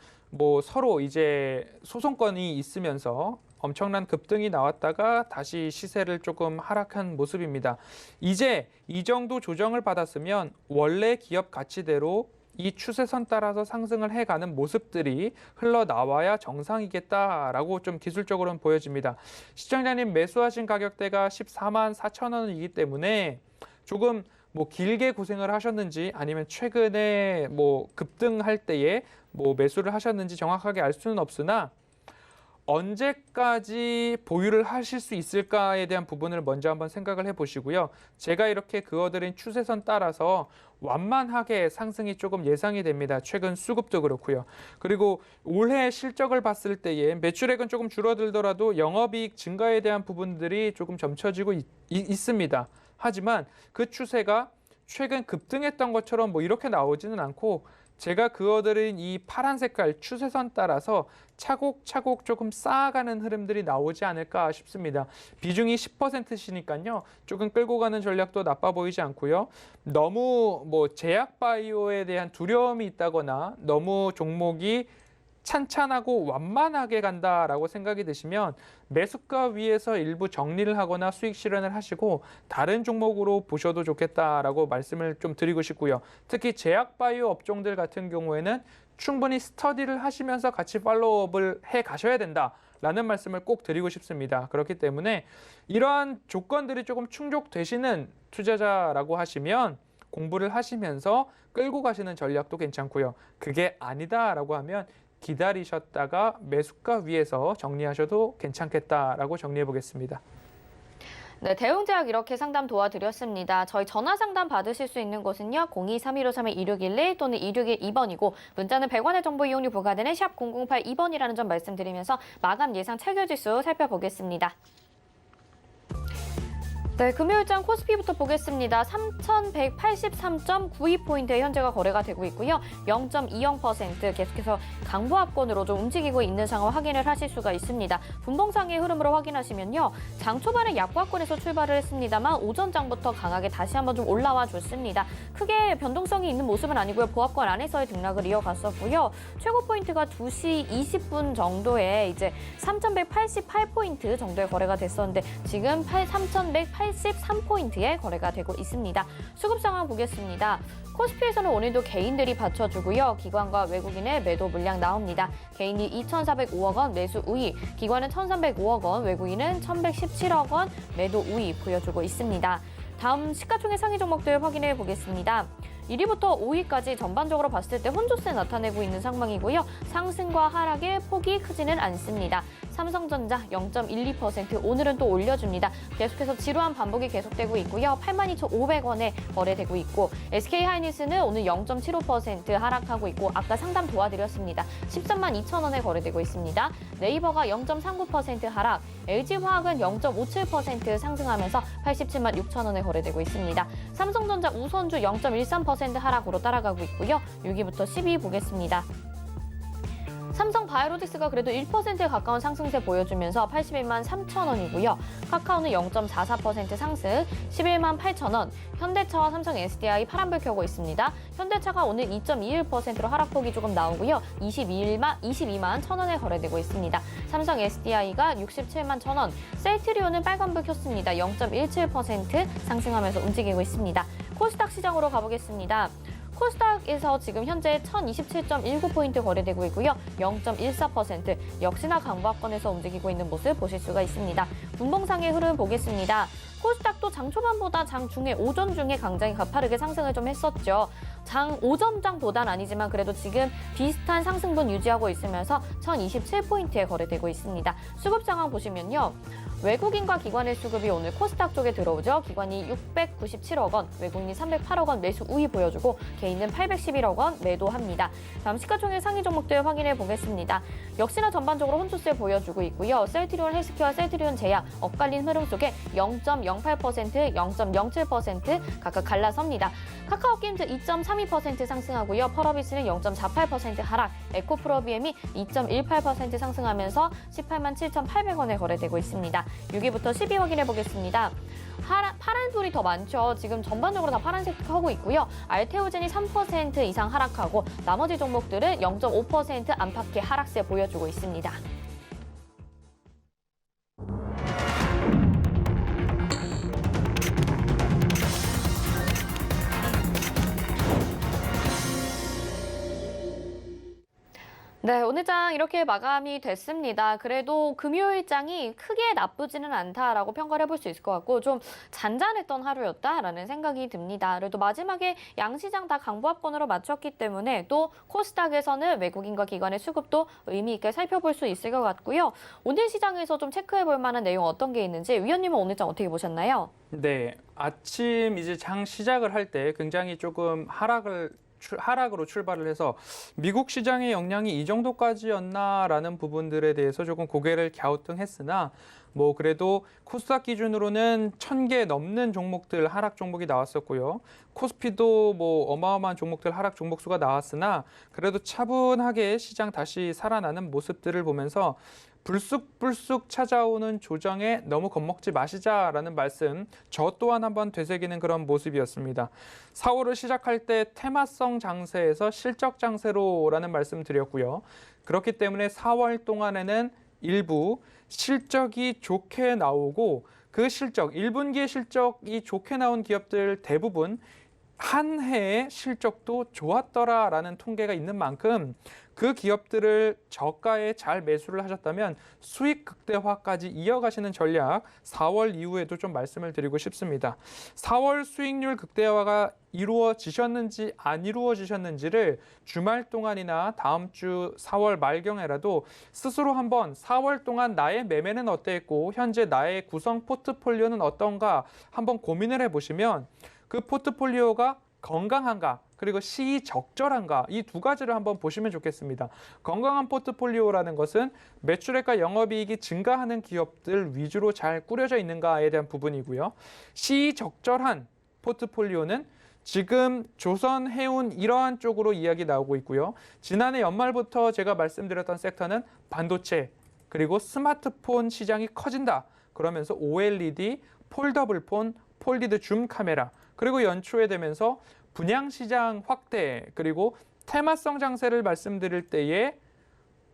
서로 이제 소송건이 있으면서 엄청난 급등이 나왔다가 다시 시세를 조금 하락한 모습입니다. 이제 이 정도 조정을 받았으면 원래 기업 가치대로 이 추세선 따라서 상승을 해가는 모습들이 흘러나와야 정상이겠다라고 좀 기술적으로는 보여집니다. 시청자님 매수하신 가격대가 14만 4천 원이기 때문에 조금 길게 고생을 하셨는지 아니면 최근에 급등할 때에 매수를 하셨는지 정확하게 알 수는 없으나 언제까지 보유를 하실 수 있을까에 대한 부분을 먼저 한번 생각을 해보시고요. 제가 이렇게 그어드린 추세선 따라서 완만하게 상승이 조금 예상이 됩니다. 최근 수급도 그렇고요. 그리고 올해 실적을 봤을 때에 매출액은 조금 줄어들더라도 영업이익 증가에 대한 부분들이 조금 점쳐지고 있습니다. 하지만 그 추세가 최근 급등했던 것처럼 이렇게 나오지는 않고 제가 그어드린 이 파란 색깔 추세선 따라서 차곡차곡 조금 쌓아가는 흐름들이 나오지 않을까 싶습니다. 비중이 10%시니까요. 조금 끌고 가는 전략도 나빠 보이지 않고요. 너무 제약 바이오에 대한 두려움이 있다거나 너무 종목이 찬찬하고 완만하게 간다라고 생각이 드시면 매수가 위에서 일부 정리를 하거나 수익 실현을 하시고 다른 종목으로 보셔도 좋겠다라고 말씀을 좀 드리고 싶고요. 특히 제약바이오 업종들 같은 경우에는 충분히 스터디를 하시면서 같이 팔로우업을 해 가셔야 된다라는 말씀을 꼭 드리고 싶습니다. 그렇기 때문에 이러한 조건들이 조금 충족되시는 투자자라고 하시면 공부를 하시면서 끌고 가시는 전략도 괜찮고요. 그게 아니다라고 하면 기다리셨다가 매수가 위에서 정리하셔도 괜찮겠다라고 정리해 보겠습니다. 네, 대웅제약 이렇게 상담 도와드렸습니다. 저희 전화 상담 받으실 수 있는 곳은요. 02-3153-2611 또는 2612번이고 문자는 100원의 정보 이용료 부과되는 샵 0082번이라는 점 말씀드리면서 마감 예상 체결지수 살펴보겠습니다. 네, 금요일장 코스피부터 보겠습니다. 3,183.92포인트에 현재가 거래가 되고 있고요. 0.20% 계속해서 강보합권으로 좀 움직이고 있는 상황 확인을 하실 수가 있습니다. 분봉상의 흐름으로 확인하시면요. 장 초반에 약보합권에서 출발을 했습니다만 오전장부터 강하게 다시 한번 좀 올라와 줬습니다. 크게 변동성이 있는 모습은 아니고요. 보합권 안에서의 등락을 이어갔었고요. 최고 포인트가 2시 20분 정도에 이제 3,188포인트 정도의 거래가 됐었는데 지금 3,183포인트에 거래가 되고 있습니다. 수급 상황 보겠습니다. 코스피에서는 오늘도 개인들이 받쳐주고요. 기관과 외국인의 매도 물량 나옵니다. 개인이 2,405억 원 매수 우위, 기관은 1,305억 원, 외국인은 1,117억 원 매도 우위 보여주고 있습니다. 다음 시가총액 상위 종목들 확인해 보겠습니다. 1위부터 5위까지 전반적으로 봤을 때 혼조세 나타내고 있는 상황이고요. 상승과 하락의 폭이 크지는 않습니다. 삼성전자 0.12% 오늘은 또 올려줍니다. 계속해서 지루한 반복이 계속되고 있고요. 82,500원에 거래되고 있고 SK하이닉스는 오늘 0.75% 하락하고 있고 아까 상담 도와드렸습니다. 132,000원에 거래되고 있습니다. 네이버가 0.39% 하락, LG화학은 0.57% 상승하면서 876,000원에 거래되고 있습니다. 삼성전자 우선주 0.13% 하락으로 따라가고 있고요. 6위부터 10위 보겠습니다. 삼성 바이오로직스가 그래도 1%에 가까운 상승세 보여주면서 81만 3천 원이고요. 카카오는 0.44% 상승, 11만 8천 원. 현대차와 삼성 SDI 파란불 켜고 있습니다. 현대차가 오늘 2.21%로 하락폭이 조금 나오고요. 22만 1천 원에 거래되고 있습니다. 삼성 SDI가 67만 1천 원. 셀트리온은 빨간불 켰습니다. 0.17% 상승하면서 움직이고 있습니다. 코스닥 시장으로 가보겠습니다. 코스닥에서 지금 현재 1027.19포인트 거래되고 있고요. 0.14% 역시나 강보합권에서 움직이고 있는 모습 보실 수가 있습니다. 분봉상의 흐름 보겠습니다. 코스닥도 장 초반보다 장 중에 오전 중에 굉장히 가파르게 상승을 좀 했었죠. 장 5점장보단 아니지만 그래도 지금 비슷한 상승분 유지하고 있으면서 1027포인트에 거래되고 있습니다. 수급 상황 보시면요. 외국인과 기관의 수급이 오늘 코스닥 쪽에 들어오죠. 기관이 697억 원, 외국인이 308억 원 매수 우위 보여주고 개인은 811억 원 매도합니다. 다음 시가총액 상위 종목들 확인해 보겠습니다. 역시나 전반적으로 혼조세 보여주고 있고요. 셀트리온 헬스케어와 셀트리온 제약, 엇갈린 흐름 속에 0.08%, 0.07% 각각 갈라섭니다. 카카오게임즈 2.32% 상승하고요. 펄어비스는 0.48% 하락, 에코프로비엠이 2.18% 상승하면서 18만 7,800원에 거래되고 있습니다. 6위부터 10위 확인해 보겠습니다. 파란불이 더 많죠. 지금 전반적으로 다 파란색 하고 있고요. 알테오젠이 3% 이상 하락하고 나머지 종목들은 0.5% 안팎의 하락세 보여주고 있습니다. 네, 오늘 장 이렇게 마감이 됐습니다. 그래도 금요일 장이 크게 나쁘지는 않다라고 평가를 해볼 수 있을 것 같고 좀 잔잔했던 하루였다라는 생각이 듭니다. 그래도 마지막에 양시장 다 강보합권으로 맞췄기 때문에 또 코스닥에서는 외국인과 기관의 수급도 의미 있게 살펴볼 수 있을 것 같고요. 오늘 시장에서 좀 체크해볼 만한 내용 어떤 게 있는지 위원님은 오늘 장 어떻게 보셨나요? 네, 아침 이제 장 시작을 할 때 굉장히 조금 하락으로 출발을 해서 미국 시장의 영향이 이 정도까지였나라는 부분들에 대해서 조금 고개를 갸우뚱했으나 뭐 그래도 코스닥 기준으로는 1,000개 넘는 종목들 하락 종목이 나왔었고요. 코스피도 뭐 어마어마한 종목들 하락 종목 수가 나왔으나 그래도 차분하게 시장 다시 살아나는 모습들을 보면서 불쑥불쑥 찾아오는 조정에 너무 겁먹지 마시자라는 말씀 저 또한 한번 되새기는 그런 모습이었습니다. 4월을 시작할 때 테마성 장세에서 실적 장세로라는 말씀 드렸고요. 그렇기 때문에 4월 동안에는 일부 실적이 좋게 나오고 그 실적, 1분기의 실적이 좋게 나온 기업들 대부분 한 해의 실적도 좋았더라라는 통계가 있는 만큼 그 기업들을 저가에 잘 매수를 하셨다면 수익 극대화까지 이어가시는 전략 4월 이후에도 좀 말씀을 드리고 싶습니다. 4월 수익률 극대화가 이루어지셨는지 안 이루어지셨는지를 주말 동안이나 다음 주 4월 말경에라도 스스로 한번 4월 동안 나의 매매는 어땠고 현재 나의 구성 포트폴리오는 어떤가 한번 고민을 해보시면 그 포트폴리오가 건강한가 그리고 시의적절한가 이 두 가지를 한번 보시면 좋겠습니다. 건강한 포트폴리오라는 것은 매출액과 영업이익이 증가하는 기업들 위주로 잘 꾸려져 있는가에 대한 부분이고요. 시의적절한 포트폴리오는 지금 조선, 해운 이러한 쪽으로 이야기 나오고 있고요. 지난해 연말부터 제가 말씀드렸던 섹터는 반도체 그리고 스마트폰 시장이 커진다. 그러면서 OLED, 폴더블폰, 폴디드 줌 카메라 그리고 연초에 되면서 분양시장 확대 그리고 테마성 장세를 말씀드릴 때에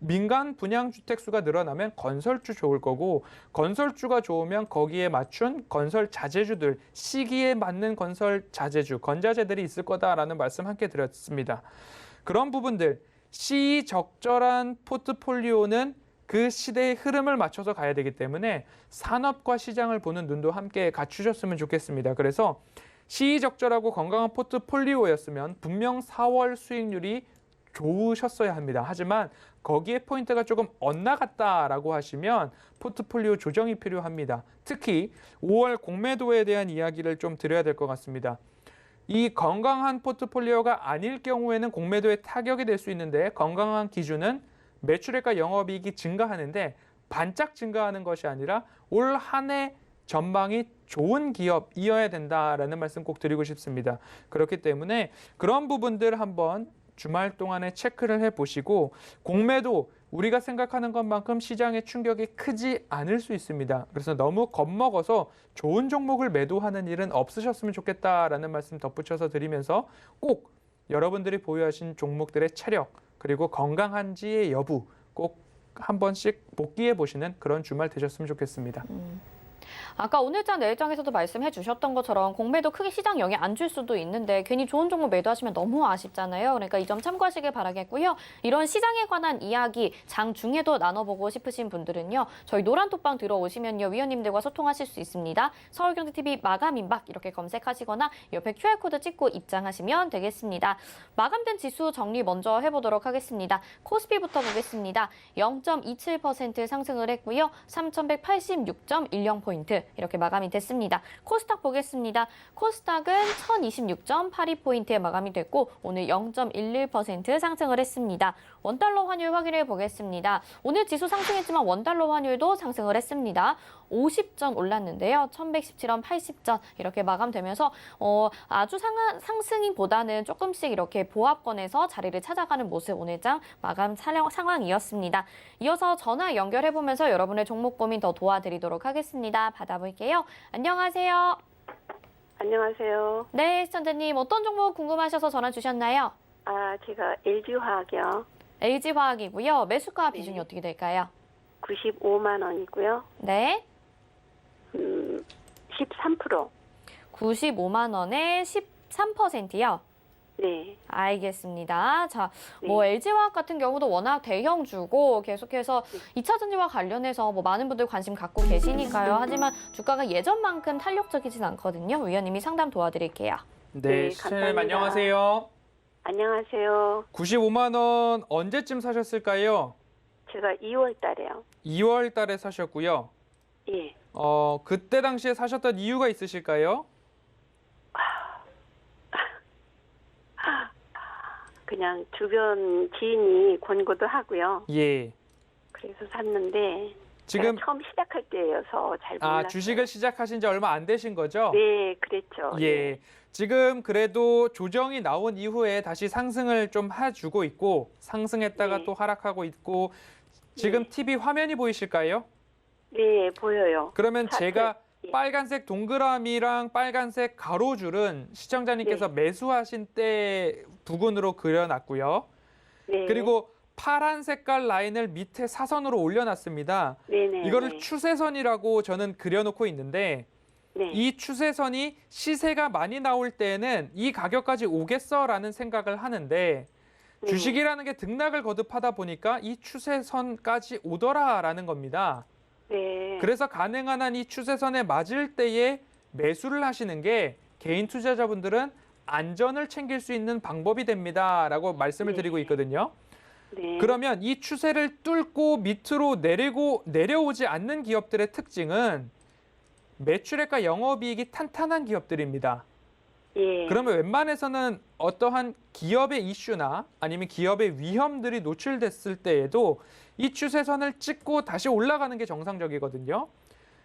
민간 분양주택 수가 늘어나면 건설주 좋을 거고 건설주가 좋으면 거기에 맞춘 건설 자재주들 시기에 맞는 건설 자재주, 건자재들이 있을 거다라는 말씀 함께 드렸습니다. 그런 부분들 시적절한 포트폴리오는 그 시대의 흐름을 맞춰서 가야 되기 때문에 산업과 시장을 보는 눈도 함께 갖추셨으면 좋겠습니다. 그래서 시의적절하고 건강한 포트폴리오였으면 분명 4월 수익률이 좋으셨어야 합니다. 하지만 거기에 포인트가 조금 엇나갔다라고 하시면 포트폴리오 조정이 필요합니다. 특히 5월 공매도에 대한 이야기를 좀 드려야 될 것 같습니다. 이 건강한 포트폴리오가 아닐 경우에는 공매도에 타격이 될 수 있는데 건강한 기준은 매출액과 영업이익이 증가하는데 반짝 증가하는 것이 아니라 올 한 해 전망이 좋은 기업이어야 된다라는 말씀 꼭 드리고 싶습니다. 그렇기 때문에 그런 부분들 한번 주말 동안에 체크를 해보시고 공매도 우리가 생각하는 것만큼 시장의 충격이 크지 않을 수 있습니다. 그래서 너무 겁먹어서 좋은 종목을 매도하는 일은 없으셨으면 좋겠다라는 말씀 덧붙여서 드리면서 꼭 여러분들이 보유하신 종목들의 체력 그리고 건강한지의 여부 꼭 한 번씩 복기해 보시는 그런 주말 되셨으면 좋겠습니다. 아까 오늘장 내일장에서도 말씀해 주셨던 것처럼 공매도 크게 시장 영향 안 줄 수도 있는데 괜히 좋은 종목 매도하시면 너무 아쉽잖아요. 그러니까 이 점 참고하시길 바라겠고요. 이런 시장에 관한 이야기 장 중에도 나눠보고 싶으신 분들은요. 저희 노란톡방 들어오시면요. 위원님들과 소통하실 수 있습니다. 서울경제TV 마감임박 이렇게 검색하시거나 옆에 QR코드 찍고 입장하시면 되겠습니다. 마감된 지수 정리 먼저 해보도록 하겠습니다. 코스피부터 보겠습니다. 0.27% 상승을 했고요. 3,186.10포인트. 이렇게 마감이 됐습니다. 코스닥 보겠습니다. 코스닥은 1026.82포인트에 마감이 됐고 오늘 0.11% 상승을 했습니다. 원달러 환율 확인해 보겠습니다. 오늘 지수 상승했지만 원달러 환율도 상승을 했습니다. 50전 올랐는데요. 1117원 80전 이렇게 마감되면서 아주 상승보다는 조금씩 이렇게 보합권에서 자리를 찾아가는 모습 오늘장 마감 상황이었습니다. 이어서 전화 연결해보면서 여러분의 종목 고민 더 도와드리도록 하겠습니다. 받아볼게요. 안녕하세요. 안녕하세요. 네, 시청자님 어떤 종목 궁금하셔서 전화 주셨나요? 제가 LG화학이요. LG화학이고요. 매수가 비중이 네. 어떻게 될까요? 95만 원이고요. 네. 13%. 95만 원에 13%요. 네. 알겠습니다. 자, 네. 뭐 LG화학 같은 경우도 워낙 대형주고 계속해서 2차 전지와 관련해서 뭐 많은 분들 관심 갖고 계시니까요. 하지만 주가가 예전만큼 탄력적이진 않거든요. 위원님이 상담 도와드릴게요. 네, 시청자님 안녕하세요. 안녕하세요. 95만 원 언제쯤 사셨을까요? 제가 2월 달에요. 2월 달에 사셨고요. 예. 그때 당시에 사셨던 이유가 있으실까요? 그냥 주변 지인이 권고도 하고요. 예. 그래서 샀는데 지금 제가 처음 시작할 때여서 잘 몰랐어요. 주식을 시작하신 지 얼마 안 되신 거죠? 네, 그랬죠. 예. 지금 그래도 조정이 나온 이후에 다시 상승을 좀 해주고 있고 상승했다가 네. 또 하락하고 있고 지금 네. TV 화면이 보이실까요? 네, 보여요. 그러면 제가 예. 빨간색 동그라미랑 빨간색 가로줄은 시청자님께서 매수하신 때 부근으로 그려놨고요. 네. 그리고 파란 색깔 라인을 밑에 사선으로 올려놨습니다. 네네. 이거를 추세선이라고 저는 그려놓고 있는데 네. 이 추세선이 시세가 많이 나올 때는 이 가격까지 오겠어라는 생각을 하는데 주식이라는 게 등락을 거듭하다 보니까 이 추세선까지 오더라라는 겁니다. 네. 그래서 가능한 한 이 추세선에 맞을 때에 매수를 하시는 게 개인 투자자분들은 안전을 챙길 수 있는 방법이 됩니다라고 말씀을 드리고 있거든요. 네. 그러면 이 추세를 뚫고 밑으로 내려오지 않는 기업들의 특징은 매출액과 영업이익이 탄탄한 기업들입니다. 예. 그러면 웬만해서는 어떠한 기업의 이슈나 아니면 기업의 위험들이 노출됐을 때에도 이 추세선을 찍고 다시 올라가는 게 정상적이거든요.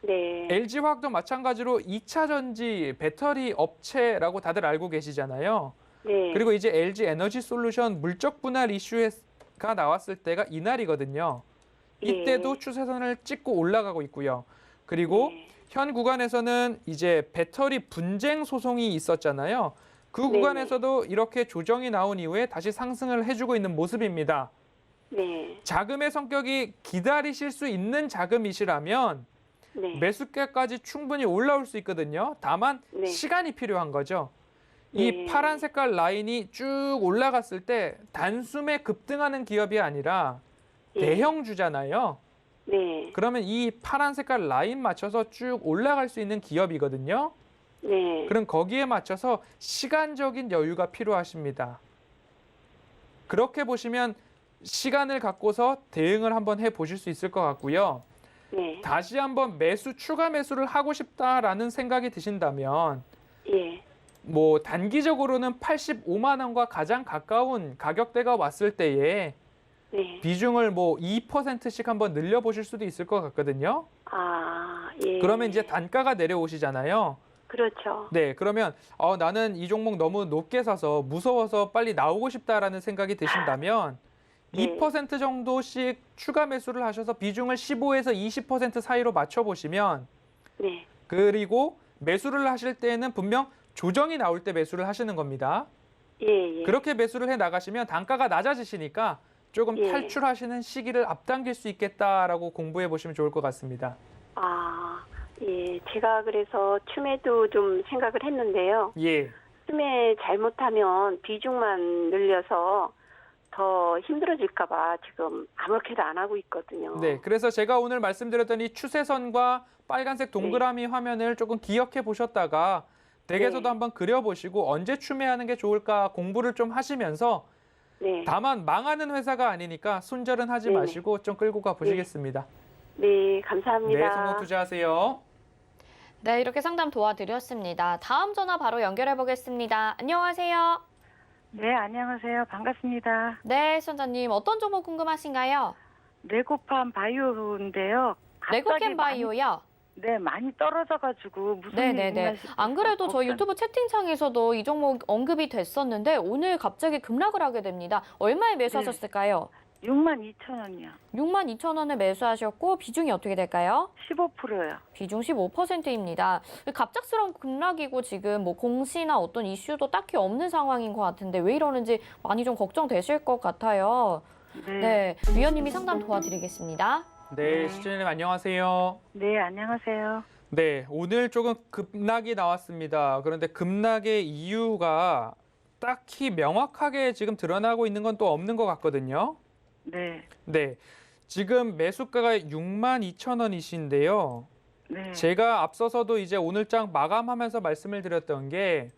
네. LG화학도 마찬가지로 2차 전지 배터리 업체라고 다들 알고 계시잖아요. 네. 그리고 이제 LG 에너지 솔루션 물적 분할 이슈가 나왔을 때가 이날이거든요. 이때도 추세선을 찍고 올라가고 있고요. 그리고 현 구간에서는 이제 배터리 분쟁 소송이 있었잖아요. 그 구간에서도 이렇게 조정이 나온 이후에 다시 상승을 해주고 있는 모습입니다. 네. 자금의 성격이 기다리실 수 있는 자금이시라면 네. 매수가까지 충분히 올라올 수 있거든요. 다만 네. 시간이 필요한 거죠. 이 네. 파란 색깔 라인이 쭉 올라갔을 때 단숨에 급등하는 기업이 아니라 대형주잖아요. 네. 그러면 이 파란 색깔 라인 맞춰서 쭉 올라갈 수 있는 기업이거든요. 네. 그럼 거기에 맞춰서 시간적인 여유가 필요하십니다. 그렇게 보시면 시간을 갖고서 대응을 한번 해보실 수 있을 것 같고요. 네. 다시 한번 추가 매수를 하고 싶다라는 생각이 드신다면 예. 뭐 단기적으로는 85만 원과 가장 가까운 가격대가 왔을 때에 네. 비중을 뭐 2%씩 한번 늘려보실 수도 있을 것 같거든요. 예. 그러면 이제 단가가 내려오시잖아요. 그렇죠. 네, 그러면 나는 이 종목 너무 높게 사서 무서워서 빨리 나오고 싶다라는 생각이 드신다면 네. 2% 정도씩 추가 매수를 하셔서 비중을 15에서 20% 사이로 맞춰보시면 네. 그리고 매수를 하실 때는 분명 조정이 나올 때 매수를 하시는 겁니다. 예, 예. 그렇게 매수를 해 나가시면 단가가 낮아지시니까 조금 예. 탈출하시는 시기를 앞당길 수 있겠다라고 공부해 보시면 좋을 것 같습니다. 아, 예. 제가 그래서 추매도 좀 생각을 했는데요. 예. 추매 잘못하면 비중만 늘려서 더 힘들어질까봐 지금 아무렇게도 안 하고 있거든요. 네, 그래서 제가 오늘 말씀드렸던 이 추세선과 빨간색 동그라미 화면을 조금 기억해 보셨다가 댁에서도 네. 한번 그려보시고 언제 추매하는 게 좋을까 공부를 좀 하시면서 네. 다만 망하는 회사가 아니니까 손절은 하지 네네. 마시고 좀 끌고 가 보시겠습니다. 네, 감사합니다. 네, 성공 투자하세요. 네, 이렇게 상담 도와드렸습니다. 다음 전화 바로 연결해 보겠습니다. 안녕하세요. 네, 안녕하세요. 반갑습니다. 네, 시청자님 어떤 종목 궁금하신가요? 레고팜 바이오인데요. 레고캠 바이오요. 네, 많이 떨어져가지고 무슨 네네네. 일이나 싶어서 안 그래도 저희 걱정- 유튜브 채팅창에서도 이 종목 언급이 됐었는데 오늘 갑자기 급락을 하게 됩니다. 얼마에 매수하셨을까요? 62,000원이요. 62,000원에 매수하셨고 비중이 어떻게 될까요? 15%요. 비중 15%입니다. 갑작스러운 급락이고 지금 뭐 공시나 어떤 이슈도 딱히 없는 상황인 것 같은데 왜 이러는지 많이 좀 걱정되실 것 같아요. 네, 위원님이 상담 도와드리겠습니다. 네, 시청자님 안녕하세요. 네, 안녕하세요. 네, 오늘 조금 급락이 나왔습니다. 그런데 급락의 이유가 딱히 명확하게 지금 드러나고 있는 건 또 없는 것 같거든요. 네, 네, 지금 매수가가 62,000원이신데요. 네, 제가 앞서서도 이제 오늘장 마감하면서 말씀을 드렸던 게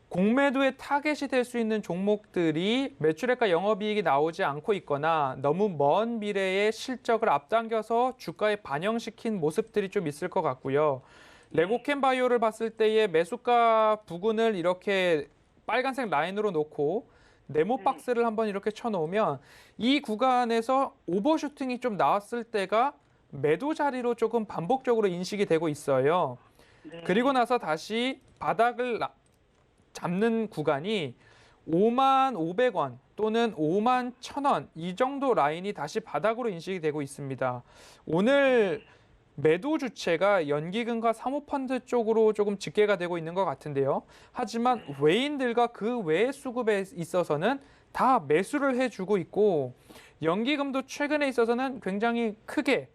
공매도의 타겟이 될 수 있는 종목들이 매출액과 영업이익이 나오지 않고 있거나 너무 먼 미래의 실적을 앞당겨서 주가에 반영시킨 모습들이 좀 있을 것 같고요. 레고캠 바이오를 봤을 때의 매수가 부근을 이렇게 빨간색 라인으로 놓고 네모 박스를 한번 이렇게 쳐놓으면 이 구간에서 오버슈팅이 좀 나왔을 때가 매도 자리로 조금 반복적으로 인식이 되고 있어요. 네. 그리고 나서 다시 바닥을 잡는 구간이 55,500원 또는 51,000원 이 정도 라인이 다시 바닥으로 인식이 되고 있습니다. 오늘 매도 주체가 연기금과 사모펀드 쪽으로 조금 집계가 되고 있는 것 같은데요. 하지만 외인들과 그 외의 수급에 있어서는 다 매수를 해주고 있고 연기금도 최근에 있어서는 굉장히 크게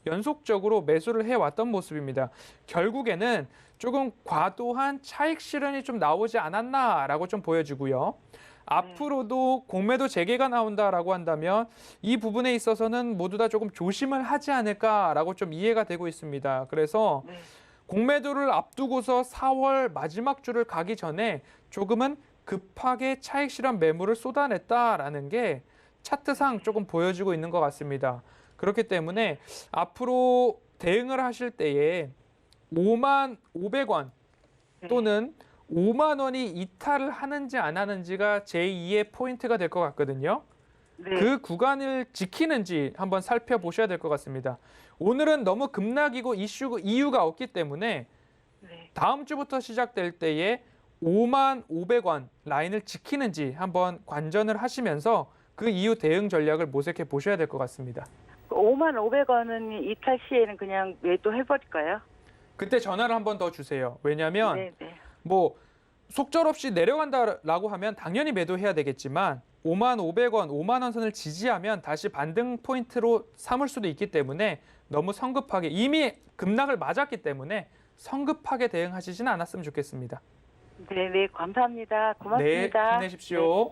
연속적으로 매수를 해왔던 모습입니다. 결국에는 조금 과도한 차익 실현이 좀 나오지 않았나라고 좀 보여지고요. 앞으로도 공매도 재개가 나온다라고 한다면 이 부분에 있어서는 모두 다 조금 조심을 하지 않을까라고 좀 이해가 되고 있습니다. 그래서 네. 공매도를 앞두고서 4월 마지막 주를 가기 전에 조금은 급하게 차익 실현 매물을 쏟아냈다라는 게 차트상 조금 보여지고 있는 것 같습니다. 그렇기 때문에 앞으로 대응을 하실 때에 55,500원 또는 5만 원이 이탈을 하는지 안 하는지가 제2의 포인트가 될 것 같거든요. 네. 그 구간을 지키는지 한번 살펴보셔야 될 것 같습니다. 오늘은 너무 급락이고 이유가 없기 때문에 네. 다음 주부터 시작될 때에 55,500원 라인을 지키는지 한번 관전을 하시면서 그 이후 대응 전략을 모색해 보셔야 될 것 같습니다. 55,500원은 이탈 시에는 그냥 매도해버릴까요? 그때 전화를 한번 더 주세요. 왜냐하면 네, 네. 뭐 속절없이 내려간다라고 하면 당연히 매도해야 되겠지만 55,500원, 5만 원 선을 지지하면 다시 반등 포인트로 삼을 수도 있기 때문에 너무 성급하게 이미 급락을 맞았기 때문에 성급하게 대응하시지는 않았으면 좋겠습니다. 네, 네, 감사합니다. 네, 고맙습니다. 힘내십시오.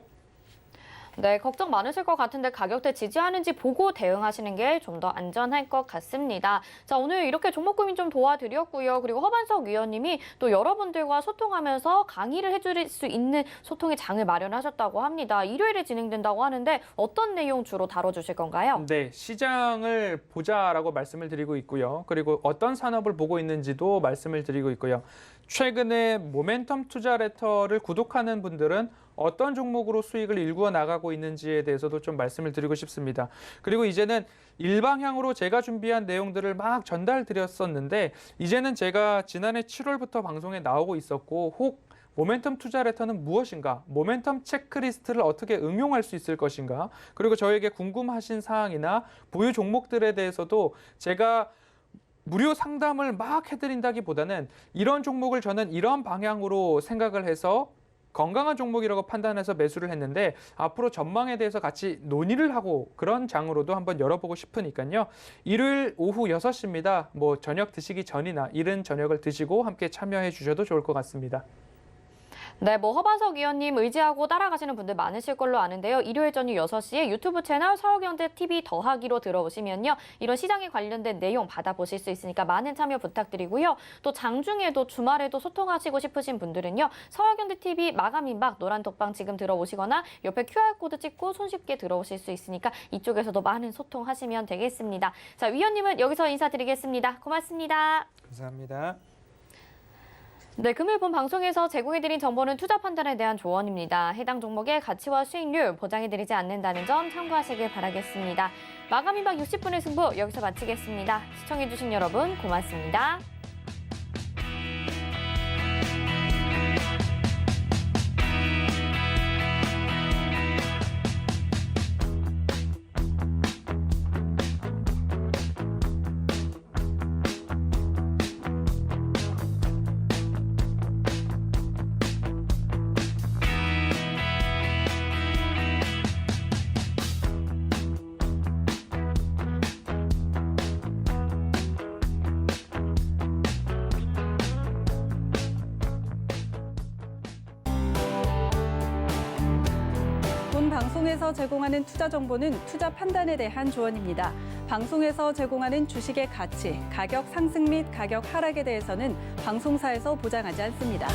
네, 걱정 많으실 것 같은데 가격대 지지하는지 보고 대응하시는 게 좀 더 안전할 것 같습니다. 자, 오늘 이렇게 종목 고민 좀 도와드렸고요. 그리고 허반석 위원님이 또 여러분들과 소통하면서 강의를 해줄 수 있는 소통의 장을 마련하셨다고 합니다. 일요일에 진행된다고 하는데 어떤 내용 주로 다뤄주실 건가요? 네, 시장을 보자라고 말씀을 드리고 있고요. 그리고 어떤 산업을 보고 있는지도 말씀을 드리고 있고요. 최근에 모멘텀 투자 레터를 구독하는 분들은 어떤 종목으로 수익을 일구어 나가고 있는지에 대해서도 좀 말씀을 드리고 싶습니다. 그리고 이제는 일방향으로 제가 준비한 내용들을 막 전달드렸었는데 이제는 제가 지난해 7월부터 방송에 나오고 있었고 혹 모멘텀 투자 레터는 무엇인가? 모멘텀 체크리스트를 어떻게 응용할 수 있을 것인가? 그리고 저에게 궁금하신 사항이나 보유 종목들에 대해서도 제가 무료 상담을 막 해드린다기보다는 이런 종목을 저는 이런 방향으로 생각을 해서 건강한 종목이라고 판단해서 매수를 했는데 앞으로 전망에 대해서 같이 논의를 하고 그런 장으로도 한번 열어보고 싶으니까요. 일요일 오후 6시입니다. 뭐 저녁 드시기 전이나 이른 저녁을 드시고 함께 참여해 주셔도 좋을 것 같습니다. 네, 허반석 위원님 의지하고 따라가시는 분들 많으실 걸로 아는데요. 일요일 저녁 6시에 유튜브 채널 서울경제 TV 더하기로 들어오시면요. 이런 시장에 관련된 내용 받아보실 수 있으니까 많은 참여 부탁드리고요. 또 장중에도 주말에도 소통하시고 싶으신 분들은요. 서울경제 TV 마감인박 노란톡방 지금 들어오시거나 옆에 QR코드 찍고 손쉽게 들어오실 수 있으니까 이쪽에서도 많은 소통하시면 되겠습니다. 자, 위원님은 여기서 인사드리겠습니다. 고맙습니다. 감사합니다. 네, 금요일 본 방송에서 제공해드린 정보는 투자 판단에 대한 조언입니다. 해당 종목의 가치와 수익률 보장해드리지 않는다는 점 참고하시길 바라겠습니다. 마감인박 60분의 승부 여기서 마치겠습니다. 시청해주신 여러분 고맙습니다. 본 방송에서 제공하는 투자 정보는 투자 판단에 대한 조언입니다. 방송에서 제공하는 주식의 가치, 가격 상승 및 가격 하락에 대해서는 방송사에서 보장하지 않습니다.